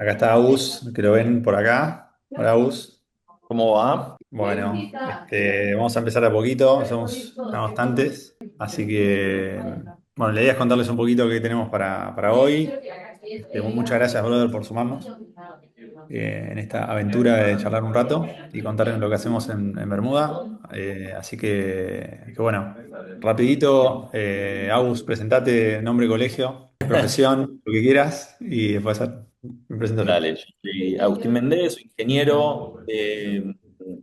Acá está Agus, que lo ven por acá. Hola, Agus. ¿Cómo va? Bueno, vamos a empezar de a poquito, somos ya bastantes, así que, bueno, la idea es contarles un poquito qué tenemos para hoy. Muchas gracias, brother, por sumarnos en esta aventura de charlar un rato y contarles lo que hacemos en Bermuda. Así que, bueno, rapidito, Agus, presentate, nombre, colegio, profesión, lo que quieras, y después me presento yo. Dale, yo soy Agustín Méndez, soy ingeniero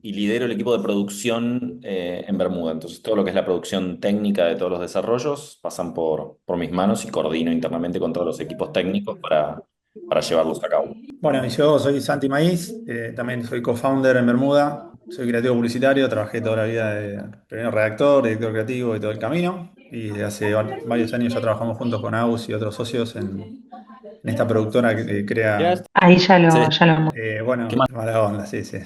y lidero el equipo de producción en Bermuda. Entonces, todo lo que es la producción técnica de todos los desarrollos pasan por mis manos y coordino internamente con todos los equipos técnicos para llevarlos a cabo. Bueno, y yo soy Santi Maíz, también soy co-founder en Bermuda, soy creativo publicitario, trabajé toda la vida de primero redactor, director creativo y todo el camino, y desde hace varios años ya trabajamos juntos con Agus y otros socios en esta productora que Ya, crea, Ahí sí. ¿Qué bueno, más? mala onda, sí, sí.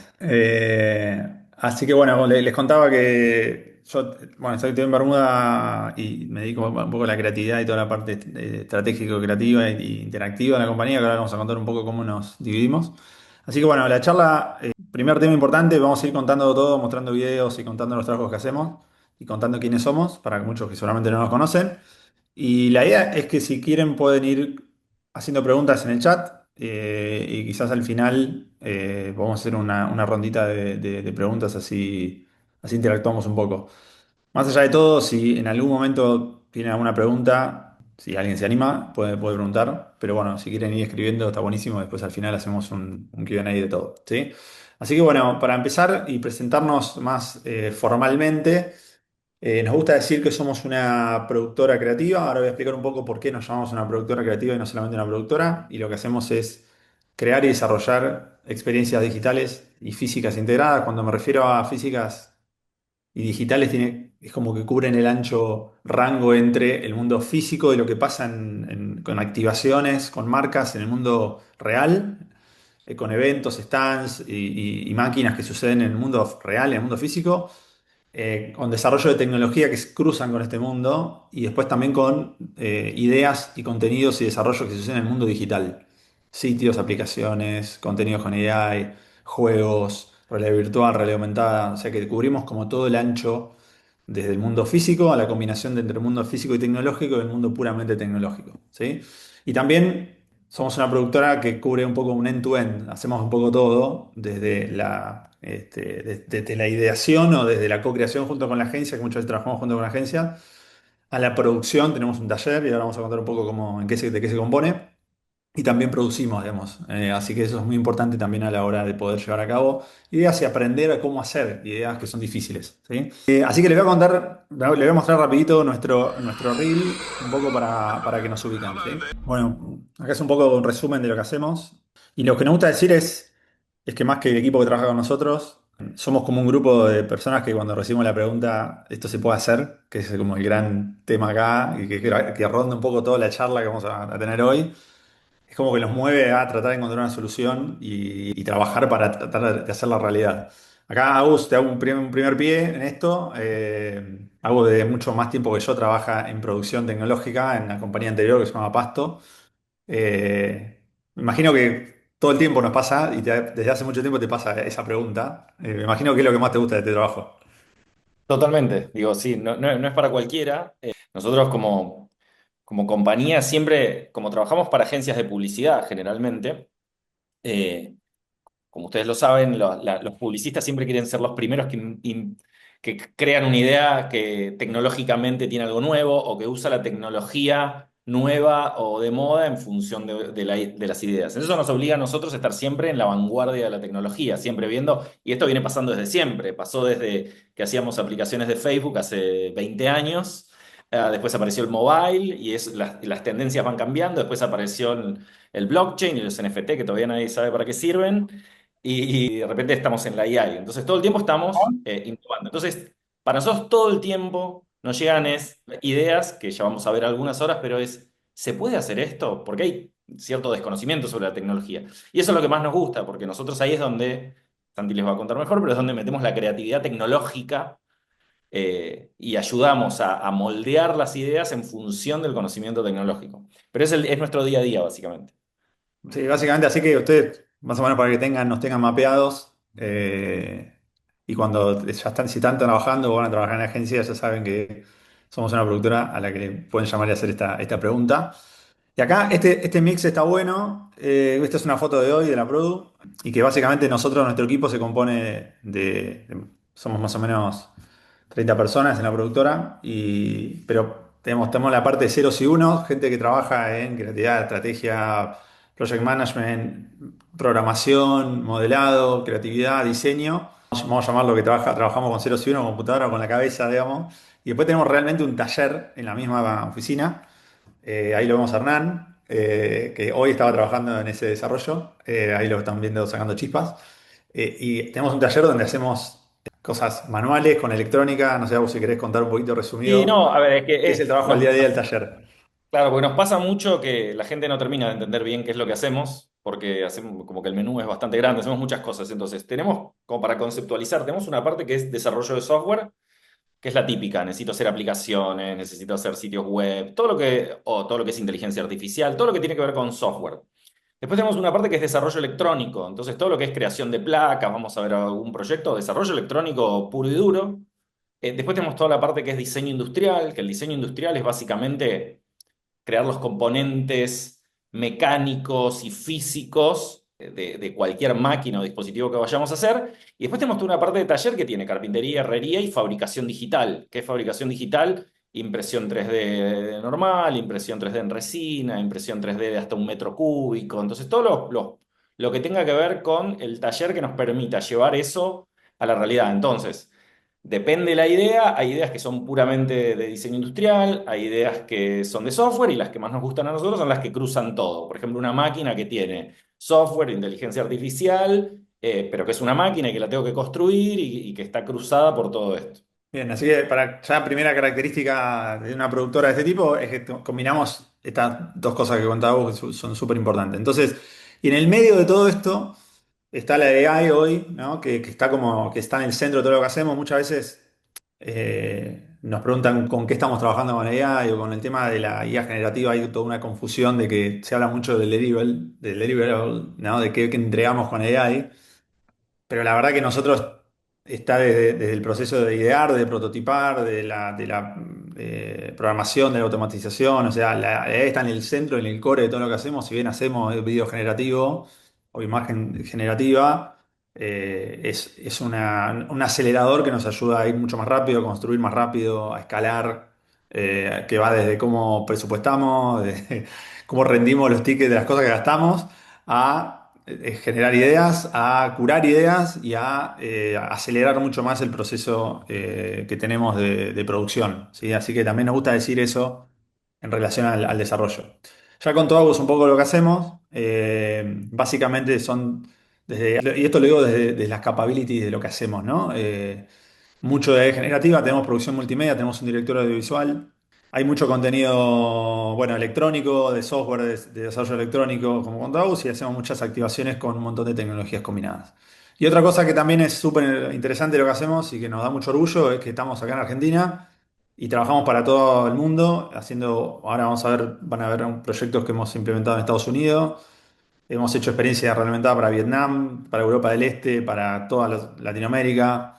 Así que bueno, les contaba que yo, bueno, estoy en Bermuda y me dedico un poco a la creatividad y toda la parte estratégico-creativa e interactiva de la compañía, que ahora vamos a contar un poco cómo nos dividimos. Así que bueno, la charla, primer tema importante, vamos a ir contando todo, mostrando videos y contando los trabajos que hacemos y contando quiénes somos, para muchos que seguramente no nos conocen. Y la idea es que si quieren pueden ir haciendo preguntas en el chat y quizás al final vamos a hacer una rondita de preguntas así interactuamos un poco. Más allá de todo, si en algún momento tienen alguna pregunta, si alguien se anima, puede preguntar. Pero bueno, si quieren ir escribiendo está buenísimo. Después al final hacemos un Q&A de todo, ¿sí? Así que bueno, para empezar y presentarnos más formalmente. Nos gusta decir que somos una productora creativa. Ahora voy a explicar un poco por qué nos llamamos una productora creativa y no solamente una productora. Y lo que hacemos es crear y desarrollar experiencias digitales y físicas integradas. Cuando me refiero a físicas y digitales, es como que cubren el ancho rango entre el mundo físico y lo que pasa con activaciones, con marcas en el mundo real, con eventos, stands y máquinas que suceden en el mundo real, en el mundo físico con desarrollo de tecnología que se cruzan con este mundo y después también con ideas y contenidos y desarrollo que suceden en el mundo digital. Sitios, aplicaciones, contenidos con AI, juegos, realidad virtual, realidad aumentada. O sea que cubrimos como todo el ancho desde el mundo físico a la combinación de entre el mundo físico y tecnológico y el mundo puramente tecnológico. ¿Sí? Y también somos una productora que cubre un poco un end-to-end, hacemos un poco todo, desde la ideación o desde la co-creación junto con la agencia, que muchas veces trabajamos junto con la agencia, a la producción, tenemos un taller y ahora vamos a contar un poco de qué se compone. Y también producimos, digamos. Así que eso es muy importante también a la hora de poder llevar a cabo ideas y aprender a cómo hacer ideas que son difíciles, ¿sí? Así que les voy a contar, le voy a mostrar rapidito nuestro reel, un poco para que nos ubican, ¿sí? Bueno, acá es un poco un resumen de lo que hacemos. Y lo que nos gusta decir es que más que el equipo que trabaja con nosotros, somos como un grupo de personas que cuando recibimos la pregunta, ¿esto se puede hacer? Que es como el gran tema acá y que ronda un poco toda la charla que vamos a tener hoy. Es como que nos mueve a tratar de encontrar una solución y trabajar para tratar de hacer la realidad. Acá, Agus, te hago un primer pie en esto. Agus, de mucho más tiempo que yo, trabaja en producción tecnológica en la compañía anterior que se llama Pasto. Me imagino que todo el tiempo nos pasa, y desde hace mucho tiempo te pasa esa pregunta. Me imagino que es lo que más te gusta de este trabajo. Totalmente. Digo, sí, no es para cualquiera. Nosotros como compañía siempre, como trabajamos para agencias de publicidad generalmente, eh, como ustedes lo saben, los publicistas siempre quieren ser los primeros que crean una idea que tecnológicamente tiene algo nuevo o que usa la tecnología nueva o de moda en función de las ideas. Eso nos obliga a nosotros a estar siempre en la vanguardia de la tecnología, siempre viendo, y esto viene pasando desde siempre, pasó desde que hacíamos aplicaciones de Facebook hace 20 años. Después apareció el mobile y las tendencias van cambiando. Después apareció el blockchain y los NFT que todavía nadie sabe para qué sirven y de repente estamos en la AI. Entonces todo el tiempo estamos innovando. Entonces, para nosotros todo el tiempo nos llegan ideas, que ya vamos a ver algunas horas, pero ¿se puede hacer esto? Porque hay cierto desconocimiento sobre la tecnología. Y eso es lo que más nos gusta, porque nosotros ahí es donde, Santi les va a contar mejor, pero es donde metemos la creatividad tecnológica y ayudamos a moldear las ideas en función del conocimiento tecnológico. Pero es nuestro día a día, básicamente. Sí, básicamente así que ustedes, más o menos para que nos tengan mapeados, y cuando ya están, si están trabajando o van a trabajar en agencias, ya saben que somos una productora a la que le pueden llamar y hacer esta pregunta. Y acá este mix está bueno. Esta es una foto de hoy de la Produ, y que básicamente nosotros, nuestro equipo se compone somos más o menos 30 personas en la productora, pero tenemos la parte de ceros y unos, gente que trabaja en creatividad, estrategia, project management, programación, modelado, creatividad, diseño. Vamos a llamarlo que trabajamos con ceros y unos, computadora, con la cabeza, digamos. Y después tenemos realmente un taller en la misma oficina. Ahí lo vemos a Hernán, que hoy estaba trabajando en ese desarrollo. Ahí lo están viendo sacando chispas. Y tenemos un taller donde hacemos cosas manuales con electrónica. No sé vos si querés contar un poquito Y resumido no, a ver, es qué que es el trabajo del día a día del taller. claro, porque nos pasa mucho que la gente no termina de entender bien qué es lo que hacemos, porque hacemos como que el menú es bastante grande, hacemos muchas cosas. Entonces, tenemos, como para conceptualizar, tenemos una parte que es desarrollo de software, que es la típica. Necesito hacer aplicaciones, necesito hacer sitios web, todo lo que es inteligencia artificial, todo lo que tiene que ver con software. Después tenemos una parte que es desarrollo electrónico, entonces todo lo que es creación de placas, vamos a ver algún proyecto, desarrollo electrónico puro y duro. Después tenemos toda la parte que es diseño industrial, que el diseño industrial es básicamente crear los componentes mecánicos y físicos de cualquier máquina o dispositivo que vayamos a hacer. Y después tenemos toda una parte de taller que tiene carpintería, herrería y fabricación digital. ¿Qué es fabricación digital? Impresión 3D normal, impresión 3D en resina, impresión 3D de hasta un metro cúbico. Entonces, todo lo que tenga que ver con el taller que nos permita llevar eso a la realidad. Entonces, depende de la idea, hay ideas que son puramente de diseño industrial, hay ideas que son de software y las que más nos gustan a nosotros son las que cruzan todo. Por ejemplo, una máquina que tiene software, inteligencia artificial, pero que es una máquina y que la tengo que construir y que está cruzada por todo esto. Bien, así que para ya primera característica de una productora de este tipo es que combinamos estas dos cosas que contaba vos que son súper importantes. Entonces, y en el medio de todo esto está la AI hoy, ¿no? Que está como que está en el centro de todo lo que hacemos. Muchas veces nos preguntan con qué estamos trabajando con AI o con el tema de la IA generativa. Hay toda una confusión de que se habla mucho del deliverable, ¿no? De qué entregamos con AI. Pero la verdad que nosotros está desde el proceso de idear, de prototipar, de programación, de la automatización, o sea, la AI está en el centro, en el core de todo lo que hacemos. Si bien hacemos video generativo o imagen generativa, es un acelerador que nos ayuda a ir mucho más rápido, a construir más rápido, a escalar, que va desde cómo presupuestamos, de cómo rendimos los tickets de las cosas que gastamos, a generar ideas, a curar ideas y a acelerar mucho más el proceso que tenemos de producción, ¿sí? Así que también nos gusta decir eso en relación al desarrollo. Ya con Todopods un poco lo que hacemos, básicamente y esto lo digo desde las capabilities de lo que hacemos, ¿no? Mucho de generativa, tenemos producción multimedia, tenemos un director audiovisual, hay mucho contenido, bueno, electrónico, de software, de desarrollo electrónico, como con Draws, y hacemos muchas activaciones con un montón de tecnologías combinadas. Y otra cosa que también es súper interesante lo que hacemos y que nos da mucho orgullo es que estamos acá en Argentina y trabajamos para todo el mundo, ahora van a ver proyectos que hemos implementado en Estados Unidos. Hemos hecho experiencia reglamentada para Vietnam, para Europa del Este, para toda Latinoamérica.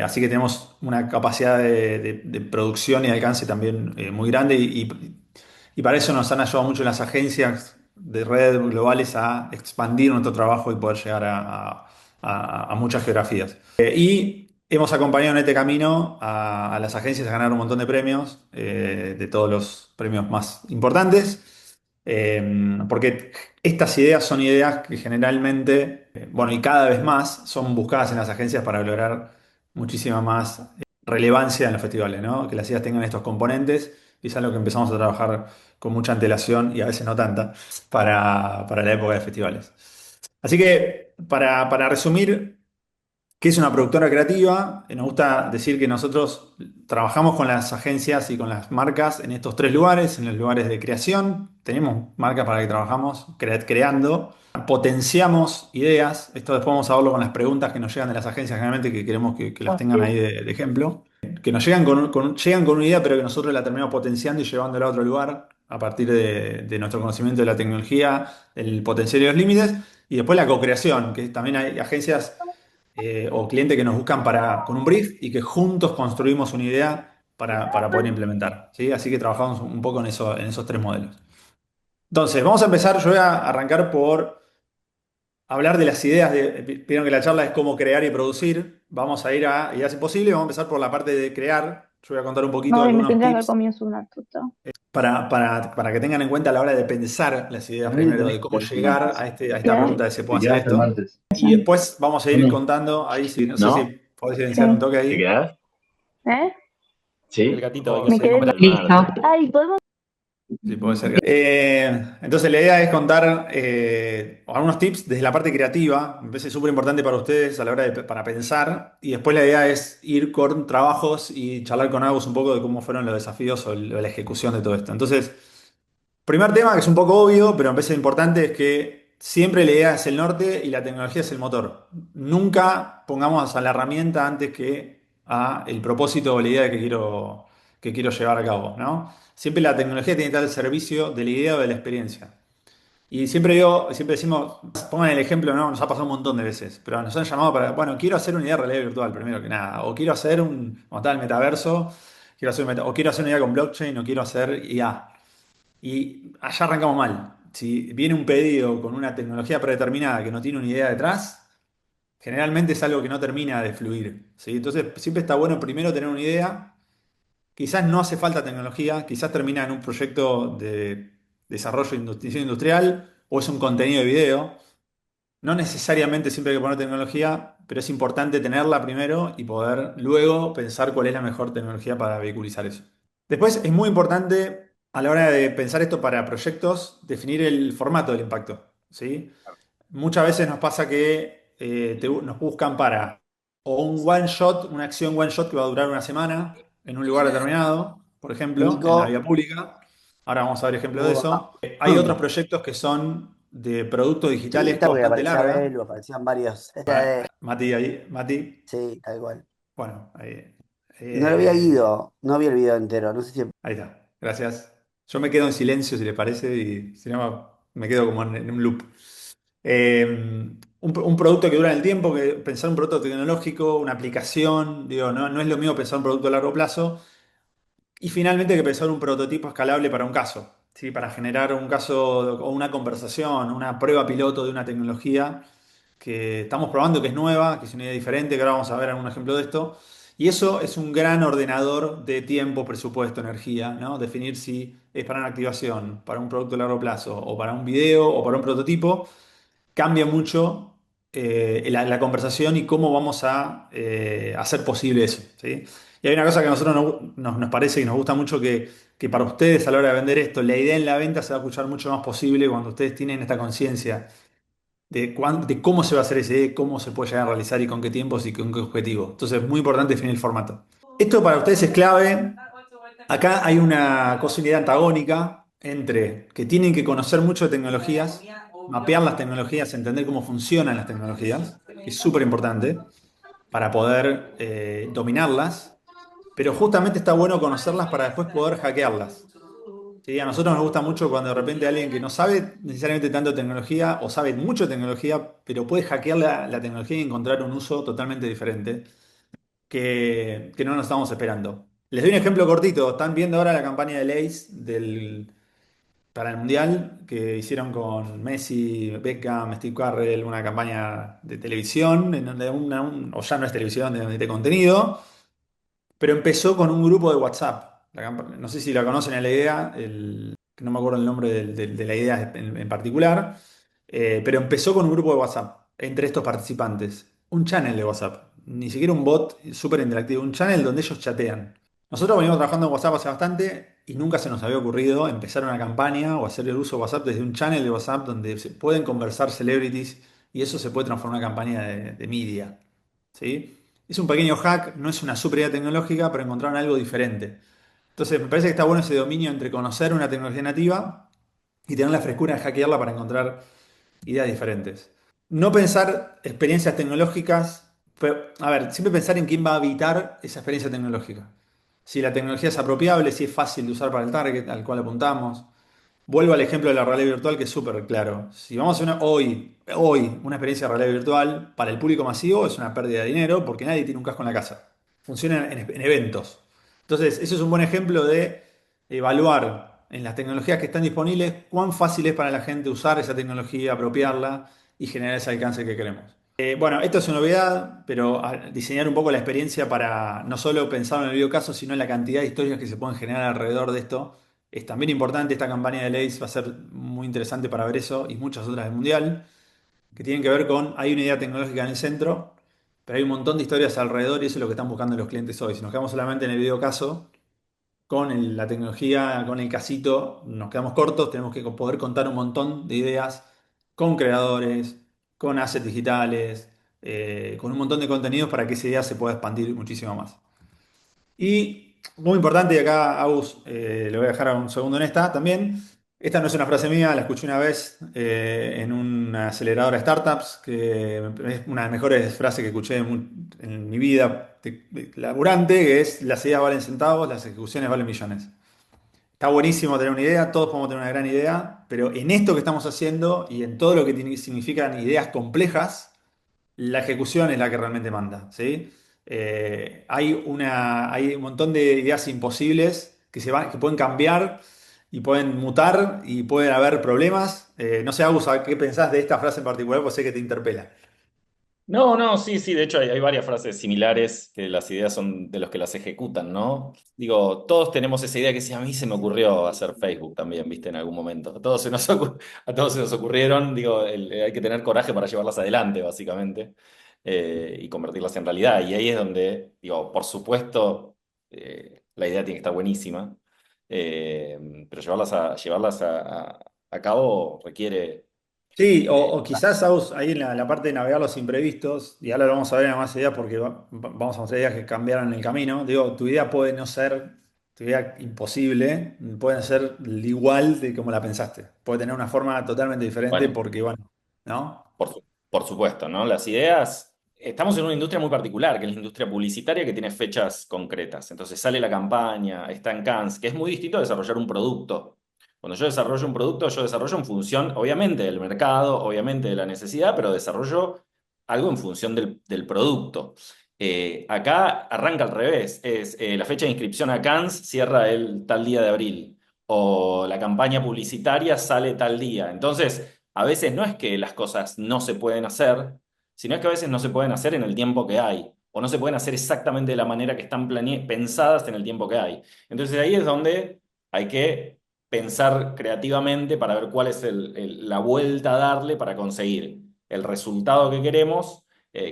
Así que tenemos una capacidad de producción y de alcance también muy grande, y para eso nos han ayudado mucho las agencias de redes globales a expandir nuestro trabajo y poder llegar a muchas geografías. Y hemos acompañado en este camino a las agencias a ganar un montón de premios, de todos los premios más importantes. Porque estas ideas son ideas que generalmente, bueno, y cada vez más son buscadas en las agencias para lograr muchísima más relevancia en los festivales, ¿no? Que las ideas tengan estos componentes, y es algo que empezamos a trabajar con mucha antelación y a veces no tanta para la época de festivales. Así que, para resumir, ¿qué es una productora creativa? Nos gusta decir que nosotros trabajamos con las agencias y con las marcas en estos tres lugares, en los lugares de creación. Tenemos marcas para que trabajamos creando. Potenciamos ideas. Esto después vamos a verlo con las preguntas que nos llegan de las agencias, generalmente, que queremos que las tengan ahí de ejemplo. Que nos llegan llegan con una idea, pero que nosotros la terminamos potenciando y llevándola a otro lugar, a partir de nuestro conocimiento de la tecnología, el potencial y los límites, y después la co-creación, que también hay agencias o clientes que nos buscan con un brief y que juntos construimos una idea para poder implementar, ¿sí? Así que trabajamos un poco en esos tres modelos. Entonces, vamos a empezar, yo voy a arrancar por hablar de las ideas, vieron que la charla es cómo crear y producir, vamos a ir a ideas imposibles, vamos a empezar por la parte de crear, yo voy a contar un poquito Noi mi algunos sembra che tips comienzo una tutto. para que tengan en cuenta a la hora de pensar las ideas Ahí primero, de tenés cómo el llegar martes. a Sì, esta pregunta de ¿se puede ¿Te hacer quedaste el esto? martes? Y después vamos a ¿O ir no? contando, ahí sí, no sé si ¿No? podés silenciar un sì. toque ¿Te ahí. quedás? Eh? El ¿Sí? gatito hay que Mi Sí, quedé. comprar el Listo. martes. Ay, podemos. sí, puede ser. Entonces, la idea es contar algunos tips desde la parte creativa. Me parece súper importante para ustedes a la hora para pensar. Y después la idea es ir con trabajos y charlar con Agus un poco de cómo fueron los desafíos o la ejecución de todo esto. Entonces, primer tema que es un poco obvio, pero me parece importante, es que siempre la idea es el norte y la tecnología es el motor. Nunca pongamos a la herramienta antes que a el propósito o la idea que quiero llevar a cabo, ¿no? Siempre la tecnología tiene que estar al servicio de la idea o de la experiencia. Y siempre digo, siempre decimos, pongan el ejemplo, ¿no? Nos ha pasado un montón de veces, pero nos han llamado para, bueno, quiero hacer una idea de realidad virtual, primero que nada, o quiero hacer como está el metaverso, o quiero hacer una idea con blockchain, o quiero hacer IA. Y allá arrancamos mal. Si viene un pedido con una tecnología predeterminada que no tiene una idea detrás, generalmente es algo que no termina de fluir, ¿sí? Entonces siempre está bueno primero tener una idea. Quizás no hace falta tecnología, quizás termina en un proyecto de desarrollo industrial o es un contenido de video. No necesariamente siempre hay que poner tecnología, pero es importante tenerla primero y poder luego pensar cuál es la mejor tecnología para vehiculizar eso. Después es muy importante a la hora de pensar esto para proyectos, definir el formato del impacto, ¿sí? Muchas veces nos pasa que nos buscan para o un one shot, una acción one shot que va a durar una semana en un lugar determinado, por ejemplo, en la Nico, vía pública. Ahora vamos a ver ejemplos de hubo, eso. Hay otros proyectos que son de productos sí, digitales esta porque bastante aparecía larga. Belu, aparecían varios. Mati, ahí, Mati, Sí, tal cual. bueno, ahí, Y no lo había eh, ido, no vi el video entero, no sé si... ahí está, gracias. Yo me quedo en silencio si les parece y si no me quedo como en un loop. Un producto que dura en el tiempo, que pensar un producto tecnológico, una aplicación, digo, no es lo mismo pensar un producto a largo plazo. Y finalmente hay que pensar un prototipo escalable para un caso, ¿sí? Para generar un caso o una conversación, una prueba piloto de una tecnología que estamos probando que es nueva, que es una idea diferente, que ahora vamos a ver algún ejemplo de esto. Y eso es un gran ordenador de tiempo, presupuesto, energía, ¿no? Definir si es para una activación, para un producto a largo plazo, o para un video, o para un prototipo, cambia mucho la conversación y cómo vamos a hacer posible eso, ¿sí? Y hay una cosa que a nosotros nos parece y nos gusta mucho que para ustedes a la hora de vender esto, la idea en la venta se va a escuchar mucho más posible cuando ustedes tienen esta conciencia de cómo se va a hacer esa idea, cómo se puede llegar a realizar y con qué tiempos y con qué objetivo. Entonces es muy importante definir el formato. Esto para ustedes es clave. Acá hay una cosilidad antagónica entre que tienen que conocer mucho de tecnologías, mapear las tecnologías, entender cómo funcionan las tecnologías, que es súper importante para poder dominarlas, pero justamente está bueno conocerlas para después poder hackearlas. ¿Sí? A nosotros nos gusta mucho cuando de repente alguien que no sabe necesariamente tanto de tecnología o sabe mucho de tecnología, pero puede hackear la tecnología y encontrar un uso totalmente diferente que no nos estamos esperando. Les doy un ejemplo cortito. Están viendo ahora la campaña de Lays para el Mundial que hicieron con Messi, Beckham, Steve Carell, una campaña de televisión, en donde o ya no es televisión, de contenido, pero empezó con un grupo de WhatsApp. No sé si la conocen a la idea, que no me acuerdo el nombre de la idea en particular, pero empezó con un grupo de WhatsApp entre estos participantes. Un channel de WhatsApp, ni siquiera un bot súper interactivo, un channel donde ellos chatean. Nosotros venimos trabajando en WhatsApp hace bastante y nunca se nos había ocurrido empezar una campaña o hacer el uso de WhatsApp desde un channel de WhatsApp donde se pueden conversar celebrities y eso se puede transformar en una campaña de media. ¿Sí? Es un pequeño hack, no es una super idea tecnológica, pero encontraron algo diferente. Entonces, me parece que está bueno ese dominio entre conocer una tecnología nativa y tener la frescura de hackearla para encontrar ideas diferentes. No pensar experiencias tecnológicas, pero, a ver, siempre pensar en quién va a habitar esa experiencia tecnológica. Si la tecnología es apropiable, si es fácil de usar para el target al cual apuntamos, vuelvo al ejemplo de la realidad virtual que es súper claro. Si vamos a hacer hoy, una experiencia de realidad virtual para el público masivo es una pérdida de dinero porque nadie tiene un casco en la casa. Funciona en eventos. Entonces, eso es un buen ejemplo de evaluar en las tecnologías que están disponibles cuán fácil es para la gente usar esa tecnología, apropiarla y generar ese alcance que queremos. Bueno, esto es una novedad, pero diseñar un poco la experiencia para no solo pensar en el videocaso, sino en la cantidad de historias que se pueden generar alrededor de esto. Es también importante, esta campaña de Lays va a ser muy interesante para ver eso y muchas otras del Mundial, que tienen que ver con, hay una idea tecnológica en el centro, pero hay un montón de historias alrededor y eso es lo que están buscando los clientes hoy. Si nos quedamos solamente en el videocaso, con la tecnología, con el casito, nos quedamos cortos, tenemos que poder contar un montón de ideas con creadores, con assets digitales, con un montón de contenidos para que esa idea se pueda expandir muchísimo más. Y muy importante, y acá Agus, le voy a dejar un segundo en esta también. Esta no es una frase mía, la escuché una vez en una aceleradora de startups, que es una de las mejores frases que escuché en mi vida laburante, que es las ideas valen centavos, las ejecuciones valen millones. Está buenísimo tener una idea, todos podemos tener una gran idea, pero en esto que estamos haciendo y en todo lo que significan ideas complejas, la ejecución es la que realmente manda, ¿sí? Hay un montón de ideas imposibles que pueden cambiar y pueden mutar y pueden haber problemas. No sé, Agus, ¿qué pensás de esta frase en particular? Pues sé que te interpela. No, no, sí, sí, de hecho hay varias frases similares que las ideas son de los que las ejecutan, ¿no? Digo, todos tenemos esa idea que sí, a mí se me ocurrió hacer Facebook también, ¿viste? En algún momento. A todos se nos ocurrieron, digo, hay que tener coraje para llevarlas adelante, básicamente, y convertirlas en realidad. Y ahí es donde, digo, por supuesto, la idea tiene que estar buenísima, pero llevarlas a cabo requiere... Sí, eh, o quizás Aus, ahí en la parte de navegar los imprevistos, y ahora lo vamos a ver en más ideas porque vamos a mostrar ideas que cambiaron el camino. Digo, tu idea puede no ser, tu idea imposible, puede ser igual de como la pensaste. Puede tener una forma totalmente diferente bueno. porque, bueno, ¿no? Por supuesto, ¿no? Las ideas, estamos en una industria muy particular, que es la industria publicitaria que tiene fechas concretas. Entonces sale la campaña, está en Cannes, que es muy distinto a desarrollar un producto. Cuando yo desarrollo un producto, yo desarrollo en función, obviamente, del mercado, obviamente de la necesidad, pero desarrollo algo en función del producto. Acá arranca al revés, es la fecha de inscripción a Cannes cierra el tal día de abril, o la campaña publicitaria sale tal día. Entonces... A veces no es que las cosas no se pueden hacer, sino es que a veces no se pueden hacer en el tiempo que hay, o no se pueden hacer exactamente de la manera que están pensadas en el tiempo que hay. Entonces ahí es donde hay que pensar creativamente para ver cuál es la vuelta a darle para conseguir el resultado que queremos,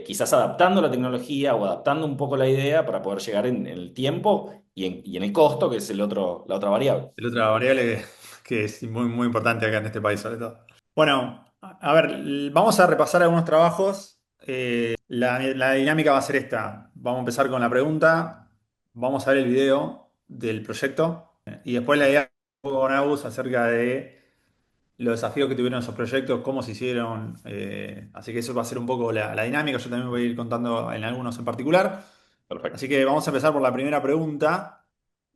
quizás adaptando la tecnología o adaptando un poco la idea para poder llegar en el tiempo y en el costo, que es la otra variable. La otra variable que es muy, muy importante acá en este país, sobre todo. Bueno, a ver, vamos a repasar algunos trabajos. La dinámica va a ser esta. Vamos a empezar con la pregunta, vamos a ver el video del proyecto y después la idea un poco con Agus acerca de los desafíos que tuvieron esos proyectos, cómo se hicieron. Así que eso va a ser un poco la dinámica. Yo también voy a ir contando en algunos en particular. Perfecto. Así que vamos a empezar por la primera pregunta,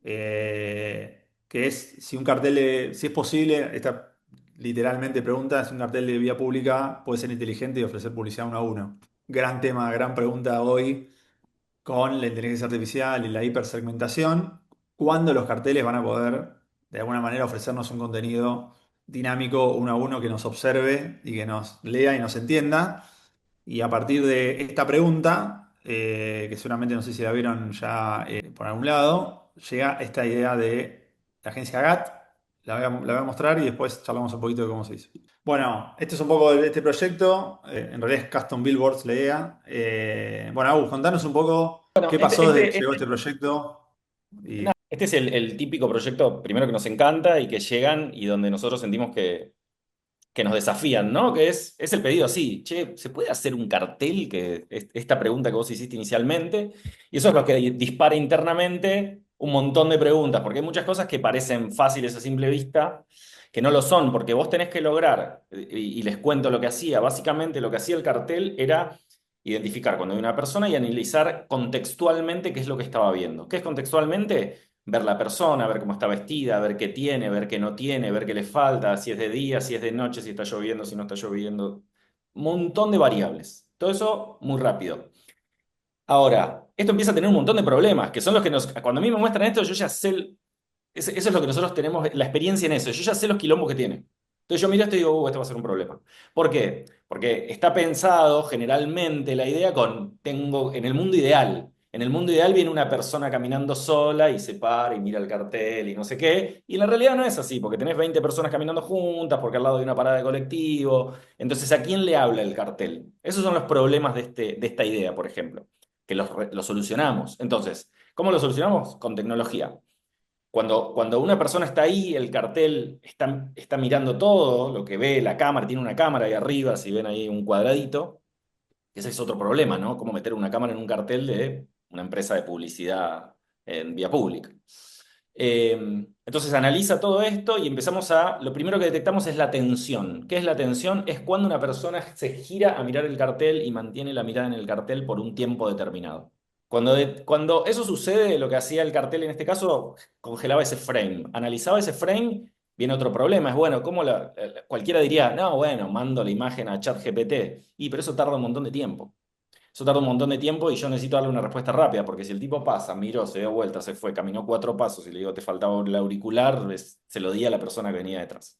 que es si un cartel si es posible, esta literalmente pregunta, si un cartel de vía pública puede ser inteligente y ofrecer publicidad uno a uno. Gran tema, gran pregunta hoy con la inteligencia artificial y la hipersegmentación, ¿cuándo los carteles van a poder de alguna manera ofrecernos un contenido dinámico uno a uno que nos observe y que nos lea y nos entienda? Y a partir de esta pregunta, que seguramente no sé si la vieron ya por algún lado, llega esta idea de la agencia GAT. La voy a mostrar y después charlamos un poquito de cómo se hizo. Bueno, este es un poco de este proyecto. En realidad es Custom Billboards, la idea. Bueno, Agus, contanos un poco Bueno, qué pasó desde que llegó este proyecto. Y este es el típico proyecto, primero que nos encanta y que llegan y donde nosotros sentimos que nos desafían, ¿no? Que es el pedido así, che, ¿se puede hacer un cartel? Que es esta pregunta que vos hiciste inicialmente, y eso es lo que dispara internamente un montón de preguntas, porque hay muchas cosas que parecen fáciles a simple vista, que no lo son, porque vos tenés que lograr, y les cuento lo que hacía, básicamente lo que hacía el cartel era identificar cuando hay una persona y analizar contextualmente qué es lo que estaba viendo. ¿Qué es contextualmente? ver la persona, ver cómo está vestida, ver qué tiene, ver qué no tiene, ver qué le falta, si es de día, si es de noche, si está lloviendo, si no está lloviendo. Montón de variables. Todo eso muy rápido. Ahora, esto empieza a tener un montón de problemas, que son los que cuando a mí me muestran esto, yo ya sé, eso es lo que nosotros tenemos, la experiencia en eso, yo ya sé los quilombos que tiene. Entonces yo miro esto y digo, esto va a ser un problema. ¿Por qué? Porque está pensado generalmente la idea tengo, en el mundo ideal. En el mundo ideal viene una persona caminando sola y se para y mira el cartel y no sé qué. Y en la realidad no es así, porque tenés 20 personas caminando juntas, porque al lado hay una parada de colectivo. Entonces, ¿a quién le habla el cartel? Esos son los problemas de esta idea, por ejemplo, que los solucionamos. Entonces, ¿cómo lo solucionamos? Con tecnología. Cuando una persona está ahí, el cartel está mirando todo, lo que ve la cámara, tiene una cámara ahí arriba, si ven ahí un cuadradito, ese es otro problema, ¿no? Cómo meter una cámara en un cartel de una empresa de publicidad en vía pública. Entonces analiza todo esto y lo primero que detectamos es la tensión. ¿Qué es la tensión? Es cuando una persona se gira a mirar el cartel y mantiene la mirada en el cartel por un tiempo determinado. Cuando eso sucede, lo que hacía el cartel en este caso, congelaba ese frame, analizaba ese frame, viene otro problema, es bueno, cualquiera diría, no, bueno, mando la imagen a ChatGPT, pero eso tarda un montón de tiempo. Eso tarda un montón de tiempo y yo necesito darle una respuesta rápida, porque si el tipo pasa, miró, se dio vuelta, se fue, caminó 4 pasos y le digo, te faltaba el auricular, se lo di a la persona que venía detrás.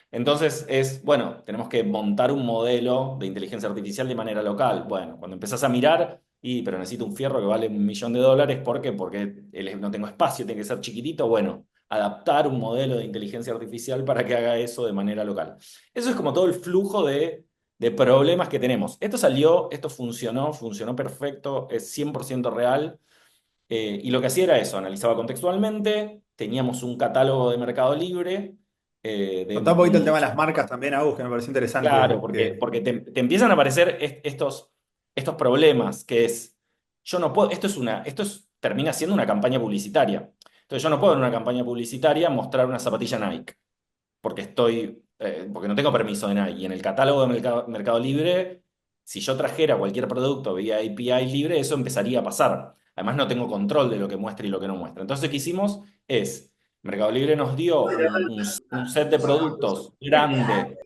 Entonces bueno, tenemos que montar un modelo de inteligencia artificial de manera local. Bueno, cuando empezás a mirar, pero necesito un fierro que vale $1.000.000, ¿por qué? Porque no tengo espacio, tiene que ser chiquitito. Bueno, adaptar un modelo de inteligencia artificial para que haga eso de manera local. Eso es como todo el flujo de problemas que tenemos. Esto salió, esto funcionó perfecto, es 100% real. Y lo que hacía era eso, analizaba contextualmente, teníamos un catálogo de Mercado Libre, de Contá un poquito el tema de muchos. las marcas también, Agus, que me pareció Claro, interesante. porque te empiezan a aparecer estos problemas, que es, yo no puedo, termina siendo una campaña publicitaria. Entonces yo no puedo en una campaña publicitaria mostrar una zapatilla Nike, porque no tengo permiso de Nike. Y en el catálogo de Mercado Libre, si yo trajera cualquier producto vía API libre, eso empezaría a pasar. Además no tengo control de lo que muestra y lo que no muestra. Entonces lo que hicimos es, Mercado Libre nos dio un set de productos grande.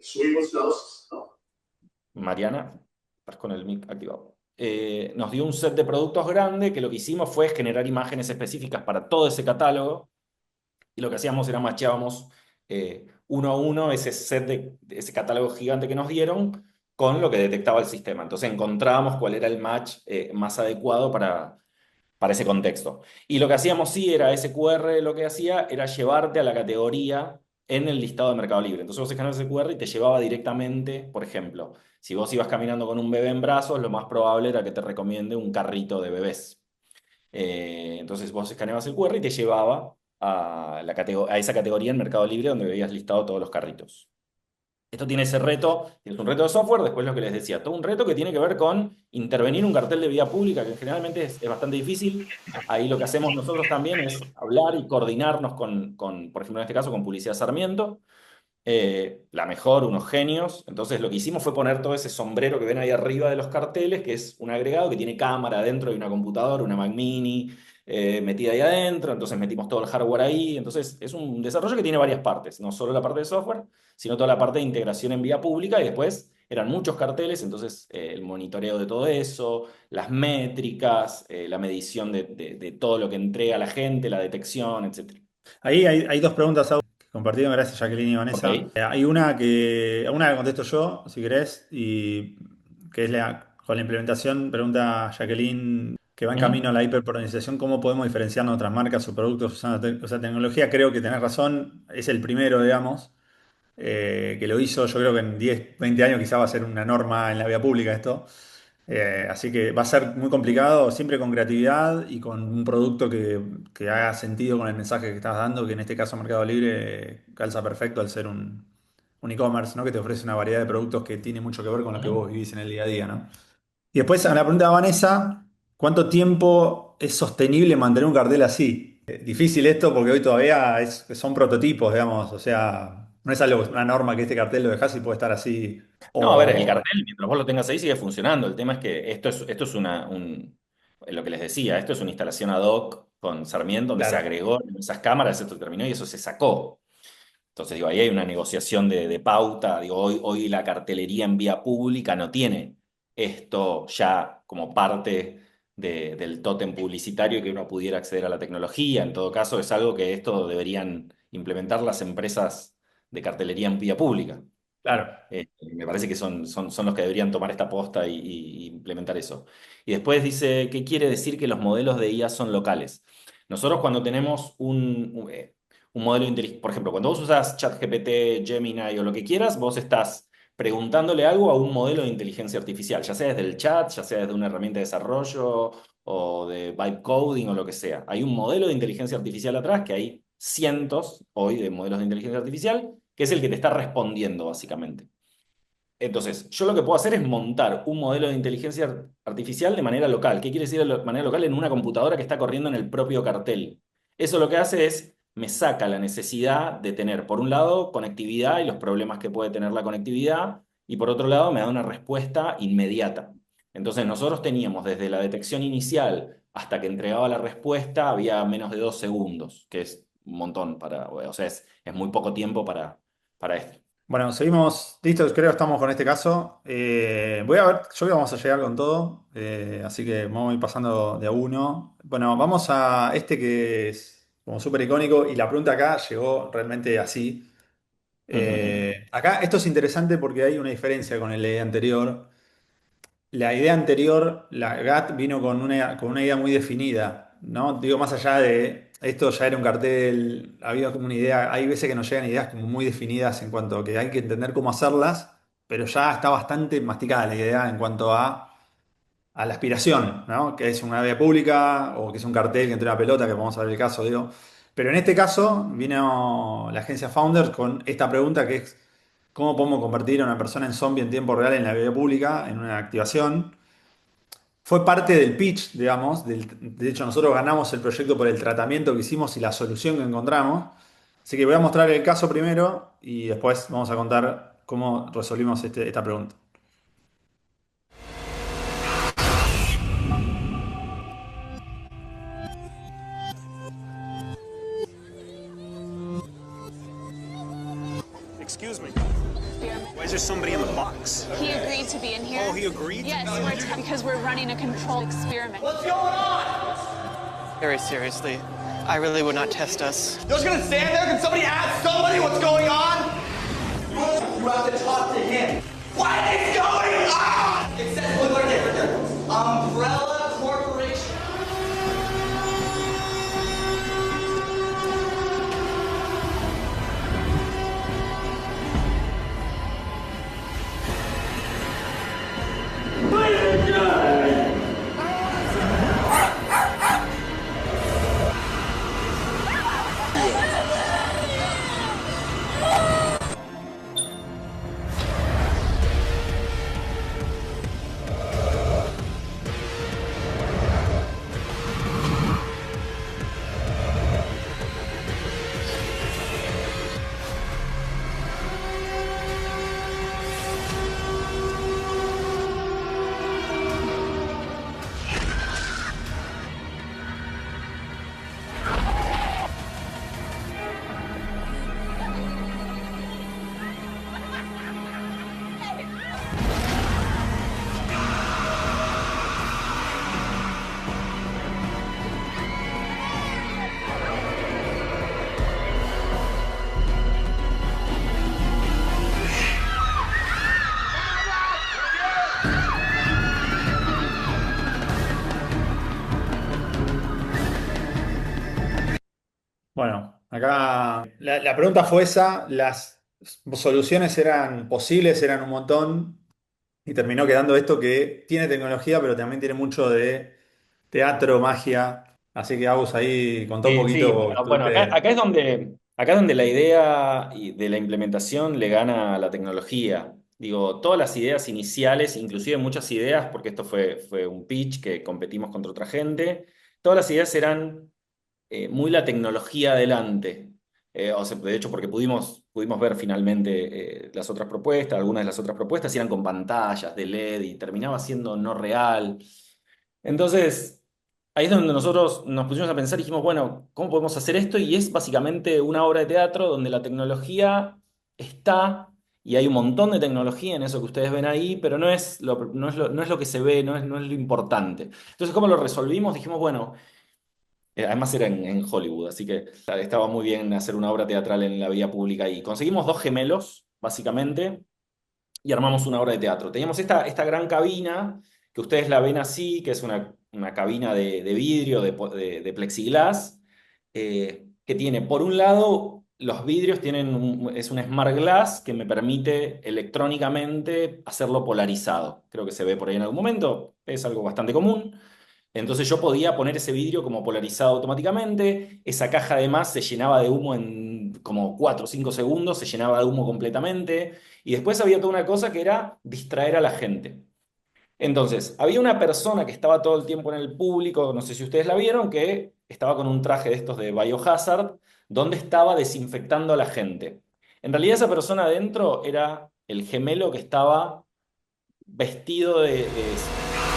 Mariana, estás con el mic activado. Nos dio un set de productos grande que lo que hicimos fue generar imágenes específicas para todo ese catálogo y lo que hacíamos era machábamos uno a uno ese ese catálogo gigante que nos dieron con lo que detectaba el sistema. Entonces encontrábamos cuál era el match más adecuado para ese contexto. Y lo que hacíamos sí era ese QR, lo que hacía era llevarte a la categoría en el listado de Mercado Libre. Entonces vos escaneabas ese QR y te llevaba directamente, por ejemplo, si vos ibas caminando con un bebé en brazos, lo más probable era que te recomiende un carrito de bebés. Entonces vos escaneabas el QR y te llevaba a esa categoría en Mercado Libre donde veías listado todos los carritos. Esto tiene ese reto, es un reto de software, después lo que les decía, todo un reto que tiene que ver con intervenir un cartel de vía pública, que generalmente es bastante difícil. Ahí lo que hacemos nosotros también es hablar y coordinarnos por ejemplo, en este caso, con Publicidad Sarmiento, la mejor, unos genios. Entonces lo que hicimos fue poner todo ese sombrero que ven ahí arriba de los carteles, que es un agregado que tiene cámara adentro de una computadora, una Mac Mini, metida ahí adentro. Entonces metimos todo el hardware ahí. Entonces es un desarrollo que tiene varias partes, no solo la parte de software, sino toda la parte de integración en vía pública y después eran muchos carteles, entonces el monitoreo de todo eso, las métricas, la medición de todo lo que entrega la gente, la detección, etcétera. Ahí hay dos preguntas, Agus, que compartieron, gracias Jacqueline y ¿Ok? Vanessa. Hay una que contesto yo, si querés, y que es con la implementación, pregunta Jacqueline, que va en Ujú. camino a la hiperpersonalización, ¿cómo podemos diferenciarnos de otras marcas o productos usando tecnología? Creo que tenés razón, es el primero, digamos, que lo hizo, yo creo que en 10 20 años quizá va a ser una norma en la vía pública esto. Así que va a ser muy complicado, siempre con creatividad y con un producto que haga sentido con el mensaje que estás dando, que en este caso Mercado Libre calza perfecto al ser un e-commerce, ¿no? Que te ofrece una variedad de productos que tiene mucho que ver con lo que Ujú. vos vivís en el día a día, ¿no? Y después a la pregunta de Vanessa, ¿cuánto tiempo es sostenible mantener un cartel así? Difícil esto porque hoy todavía son prototipos, digamos, o sea, no es algo, una norma que este cartel lo dejás y puede estar así. No, a ver, el O, cartel, mientras vos lo tengas ahí, sigue funcionando. El tema es que esto es lo que les decía, esto es una instalación ad hoc con Sarmiento, donde se Claro. agregó esas cámaras, esto terminó y eso se sacó. Entonces, digo, ahí hay una negociación de pauta. Digo, hoy la cartelería en vía pública no tiene esto ya como parte del tótem publicitario que uno pudiera acceder a la tecnología. En todo caso, es algo que esto deberían implementar las empresas de cartelería en vía pública. Claro. Me parece que son los que deberían tomar esta posta y implementar eso. Y después dice, ¿qué quiere decir que los modelos de IA son locales? Nosotros cuando tenemos un modelo de inteligencia, por ejemplo, cuando vos usas ChatGPT, Gemini o lo que quieras, vos estás preguntándole algo a un modelo de inteligencia artificial, ya sea desde el chat, ya sea desde una herramienta de desarrollo o de vibe coding o lo que sea. Hay un modelo de inteligencia artificial atrás, que hay cientos hoy de modelos de inteligencia artificial, que es el que te está respondiendo básicamente. Entonces, yo lo que puedo hacer es montar un modelo de inteligencia artificial de manera local. ¿Qué quiere decir de manera local? En una computadora que está corriendo en el propio cartel. Eso lo que hace es, me saca la necesidad de tener, por un lado, conectividad y los problemas que puede tener la conectividad, y por otro lado, me da una respuesta inmediata. Entonces, nosotros teníamos desde la detección inicial hasta que entregaba la respuesta, había menos de 2 segundos, que es un montón o sea, es muy poco tiempo para esto. Bueno, seguimos, listos, creo que estamos con este caso. Voy a ver, yo creo que vamos a llegar con todo, así que vamos a ir pasando de a uno. Bueno, vamos a este que es como súper icónico y la pregunta acá llegó realmente así. Acá esto es interesante porque hay una diferencia con el anterior. La idea anterior, la GAT vino con una idea muy definida, ¿no? Digo, más allá de esto ya era un cartel, había como una idea, hay veces que nos llegan ideas como muy definidas en cuanto a que hay que entender cómo hacerlas, pero ya está bastante masticada la idea en cuanto a la aspiración, ¿no? Que es una vía pública o que es un cartel que entre una pelota, que vamos a ver el caso, digo. Pero en este caso vino la agencia Founders con esta pregunta que es, ¿cómo podemos convertir a una persona en zombie en tiempo real en la vía pública, en una activación? Fue parte del pitch, digamos. De hecho, nosotros ganamos el proyecto por el tratamiento que hicimos y la solución que encontramos. Así que voy a mostrar el caso primero y después vamos a contar cómo resolvimos esta pregunta. Excuse me. Why is there somebody in the box? He agreed to be in here. Oh, he agreed? Yes, because we're running a controlled experiment. Very seriously, I really would not test us. You're just gonna stand there? Can somebody ask somebody what's going on? You have to talk to him. What is going on? It says, look right there, right there. Umbrella Corporation. Bueno, acá la pregunta fue esa, las soluciones eran posibles, eran un montón, y terminó quedando esto que tiene tecnología, pero también tiene mucho de teatro, magia. Así que Agus ahí contó un Sí, sí, poquito, bueno, estuviste. acá es donde la idea de la implementación le gana a la tecnología. Digo, todas las ideas iniciales, inclusive muchas ideas, porque esto fue un pitch que competimos contra otra gente, todas las ideas eran muy la tecnología adelante. O sea, de hecho, porque pudimos ver finalmente las otras propuestas, algunas de las otras propuestas y eran con pantallas de LED y terminaba siendo no real. Entonces, ahí es donde nosotros nos pusimos a pensar y dijimos, bueno, ¿cómo podemos hacer esto? Y es básicamente una obra de teatro donde la tecnología está, y hay un montón de tecnología en eso que ustedes ven ahí, pero no es lo que se ve, no es lo importante. Entonces, ¿cómo lo resolvimos? Dijimos, bueno, además era en Hollywood, así que estaba muy bien hacer una obra teatral en la vía pública y conseguimos dos gemelos, básicamente, y armamos una obra de teatro. Teníamos esta gran cabina, que ustedes la ven así, que es una cabina de vidrio, de plexiglas, que tiene, por un lado, los vidrios es un smart glass que me permite electrónicamente hacerlo polarizado. Creo que se ve por ahí en algún momento, es algo bastante común. Entonces yo podía poner ese vidrio como polarizado automáticamente, esa caja además se llenaba de humo en como 4 o 5 segundos, se llenaba de humo completamente, y después había toda una cosa que era distraer a la gente. Entonces, había una persona que estaba todo el tiempo en el público, no sé si ustedes la vieron, que estaba con un traje de estos de Biohazard, donde estaba desinfectando a la gente. En realidad esa persona adentro era el gemelo que estaba vestido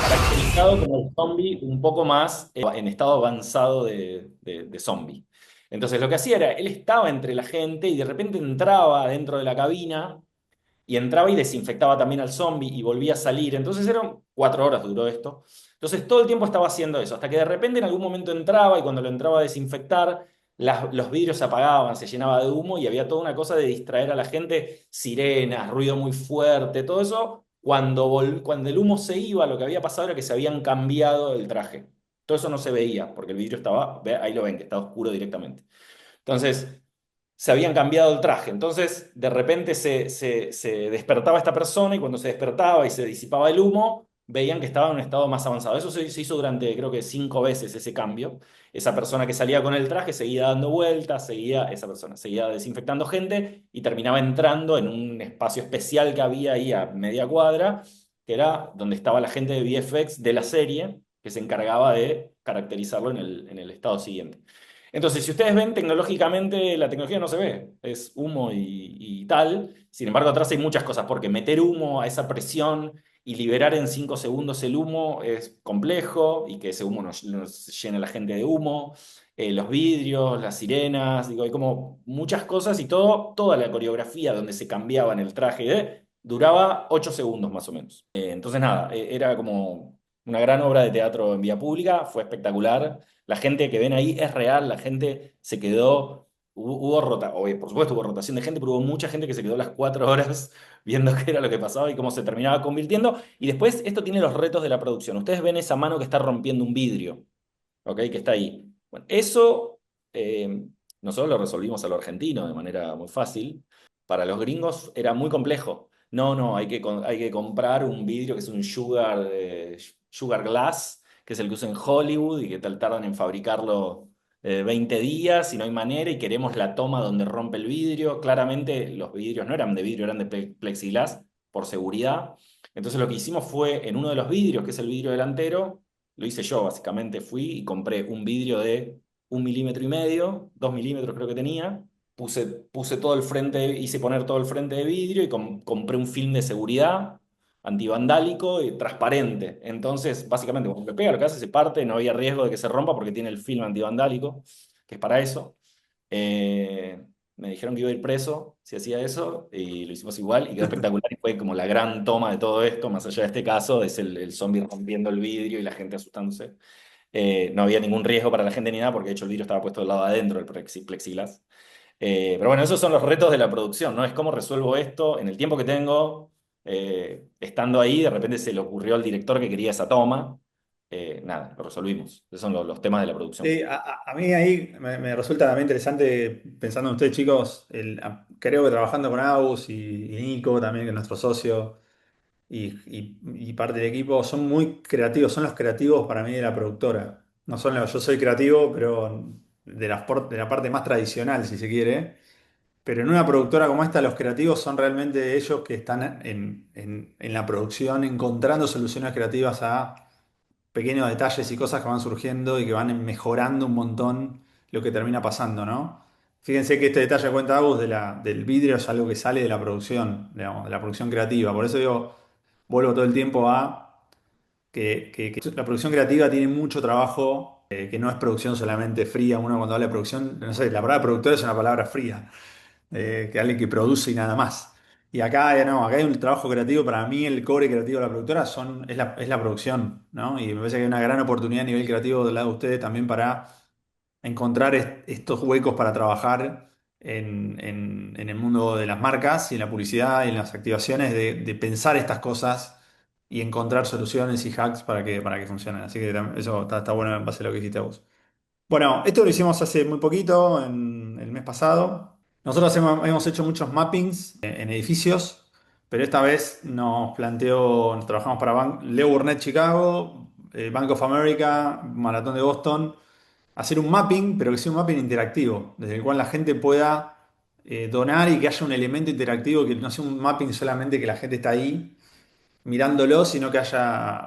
caracterizado como el zombie un poco más en estado avanzado de zombie. Entonces lo que hacía era, él estaba entre la gente y de repente entraba dentro de la cabina y entraba y desinfectaba también al zombie y volvía a salir. Entonces eran 4 horas duró esto. Entonces todo el tiempo estaba haciendo eso, hasta que de repente en algún momento entraba y cuando lo entraba a desinfectar, los vidrios se apagaban, se llenaba de humo y había toda una cosa de distraer a la gente, sirenas, ruido muy fuerte, todo eso. Cuando el humo se iba, lo que había pasado era que se habían cambiado el traje. Todo eso no se veía, porque el vidrio estaba, ahí lo ven, que está oscuro directamente. Entonces, se habían cambiado el traje. Entonces, de repente se despertaba esta persona y cuando se despertaba y se disipaba el humo, veían que estaba en un estado más avanzado. Eso se hizo durante, creo que 5 veces ese cambio. Esa persona que salía con el traje seguía dando vueltas, esa persona seguía desinfectando gente y terminaba entrando en un espacio especial que había ahí a media cuadra, que era donde estaba la gente de VFX de la serie, que se encargaba de caracterizarlo en el estado siguiente. Entonces, si ustedes ven, tecnológicamente la tecnología no se ve, es humo y tal. Sin embargo, atrás hay muchas cosas, porque meter humo a esa presión y liberar en 5 segundos el humo es complejo y que ese humo nos llene a la gente de humo. Los vidrios, las sirenas, digo, hay como muchas cosas y toda la coreografía donde se cambiaba en el traje duraba 8 segundos más o menos. Entonces, nada, era como una gran obra de teatro en vía pública, fue espectacular. La gente que ven ahí es real, la gente se quedó, obvio, por supuesto hubo rotación de gente, pero hubo mucha gente que se quedó las 4 horas viendo qué era lo que pasaba y cómo se terminaba convirtiendo. Y después esto tiene los retos de la producción. Ustedes ven esa mano que está rompiendo un vidrio, ¿ok? Que está ahí. Bueno, eso nosotros lo resolvimos a lo argentino de manera muy fácil. Para los gringos era muy complejo. No, no, hay que comprar un vidrio que es un sugar glass, que es el que usan en Hollywood y que tardan en fabricarlo 20 días y no hay manera y queremos la toma donde rompe el vidrio. Claramente los vidrios no eran de vidrio, eran de plexiglas por seguridad. Entonces lo que hicimos fue en uno de los vidrios, que es el vidrio delantero, lo hice yo básicamente, fui y compré un vidrio de 1,5 milímetros, 2 milímetros creo que tenía. Puse todo el frente, hice poner todo el frente de vidrio y compré un film de seguridad antivandálico y transparente. Entonces, básicamente, cuando le pega, lo que hace se parte, no había riesgo de que se rompa porque tiene el film antivandálico, que es para eso. Eh, Me dijeron que iba a ir preso si hacía eso y lo hicimos igual y quedó espectacular y fue como la gran toma de todo esto, más allá de este caso, es el zombie rompiendo el vidrio y la gente asustándose. No había ningún riesgo para la gente ni nada porque de hecho el vidrio estaba puesto del lado de adentro del plexiglas. Pero bueno, esos son los retos de la producción, ¿no? Es cómo resuelvo esto en el tiempo que tengo, estando ahí, de repente se le ocurrió al director que quería esa toma. Nada, lo resolvimos. Esos son los temas de la producción. Sí, a mí ahí me resulta también interesante pensando en ustedes chicos, creo que trabajando con Agus y Nico también, que es nuestro socio y parte del equipo, son muy creativos, son los creativos para mí de la productora. No son yo soy creativo, pero de la parte más tradicional, si se quiere. Pero en una productora como esta, los creativos son realmente ellos que están en la producción encontrando soluciones creativas a pequeños detalles y cosas que van surgiendo y que van mejorando un montón lo que termina pasando, ¿no? Fíjense que este detalle que cuenta Agus del vidrio es algo que sale de la producción, digamos, de la producción creativa. Por eso digo, vuelvo todo el tiempo a que la producción creativa tiene mucho trabajo que no es producción solamente fría. Uno cuando habla de producción, no sé, la palabra productor es una palabra fría, que alguien que produce y nada más. Y acá, no, acá hay un trabajo creativo. Para mí el core creativo de la productora es la producción, ¿no? Y me parece que hay una gran oportunidad a nivel creativo del lado de ustedes también para encontrar estos huecos para trabajar en el mundo de las marcas y en la publicidad y en las activaciones, de pensar estas cosas y encontrar soluciones y hacks para que funcionen. Así que eso está bueno en base a lo que dijiste vos. Bueno, esto lo hicimos hace muy poquito, en el mes pasado. Nosotros hemos hecho muchos mappings en edificios, pero esta vez trabajamos para Leo Burnett Chicago, Bank of America, Maratón de Boston, hacer un mapping, pero que sea un mapping interactivo, desde el cual la gente pueda donar y que haya un elemento interactivo, que no sea un mapping solamente que la gente está ahí mirándolo, sino que haya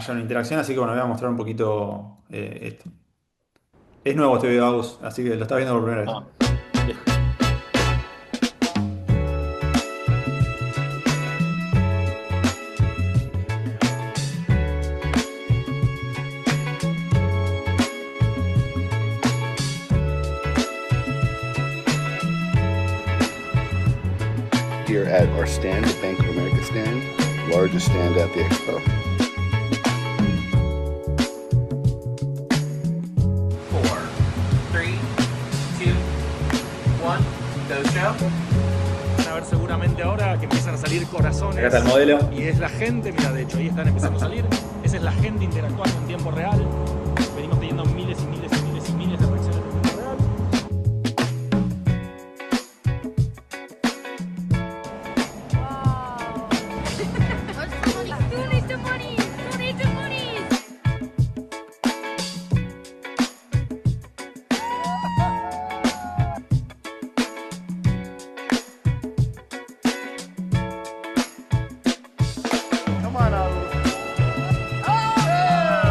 una interacción. Así que bueno, voy a mostrar un poquito esto. Es nuevo este video, Agus, así que lo estás viendo por primera vez. Ah, bien. Here at our stand, the Bank of America stand, largest stand at the expo. 4, 3, 2, 1, go show. Van a ver seguramente ahora que empiezan a salir corazones. Acá está el modelo. Y es la gente, mira, de hecho ahí están empezando a salir. Esa es la gente interactuando en tiempo real. Venimos teniendo miles y miles y miles y miles de reacciones en tiempo real.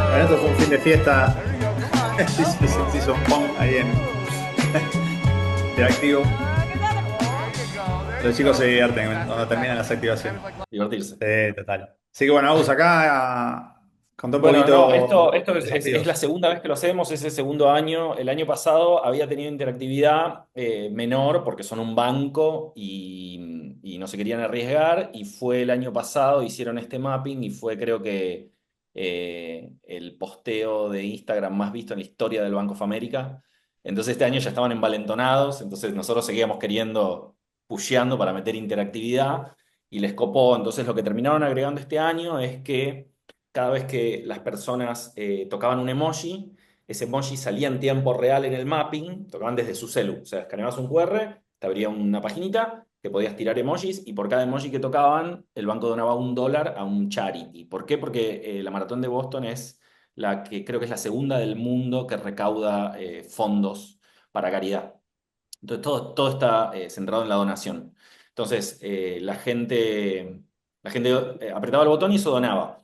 Bueno, esto fue un fin de fiesta. Se hizo un pong ahí en interactivo. Los chicos se divierten cuando terminan las activaciones. Divertirse. Sí, total. Así que bueno, Agus, acá contó un Bueno, poquito. no, esto es desafíos. la segunda vez que lo hacemos, es el segundo año. El año pasado había tenido interactividad menor porque son un banco y no se querían arriesgar. Y fue el año pasado, hicieron este mapping y fue, creo que, el posteo de Instagram más visto en la historia del Bank of America. Entonces este año ya estaban envalentonados, entonces nosotros seguíamos pusheando para meter interactividad y les copó. Entonces lo que terminaron agregando este año es que cada vez que las personas tocaban un emoji, ese emoji salía en tiempo real en el mapping, tocaban desde su celu. O sea, escaneabas un QR, te abría una paginita, que podías tirar emojis, y por cada emoji que tocaban, el banco donaba $1 a un charity. ¿Por qué? Porque la Maratón de Boston es la que creo que es la segunda del mundo que recauda fondos para caridad. Entonces todo está centrado en la donación. Entonces la gente apretaba el botón y eso donaba.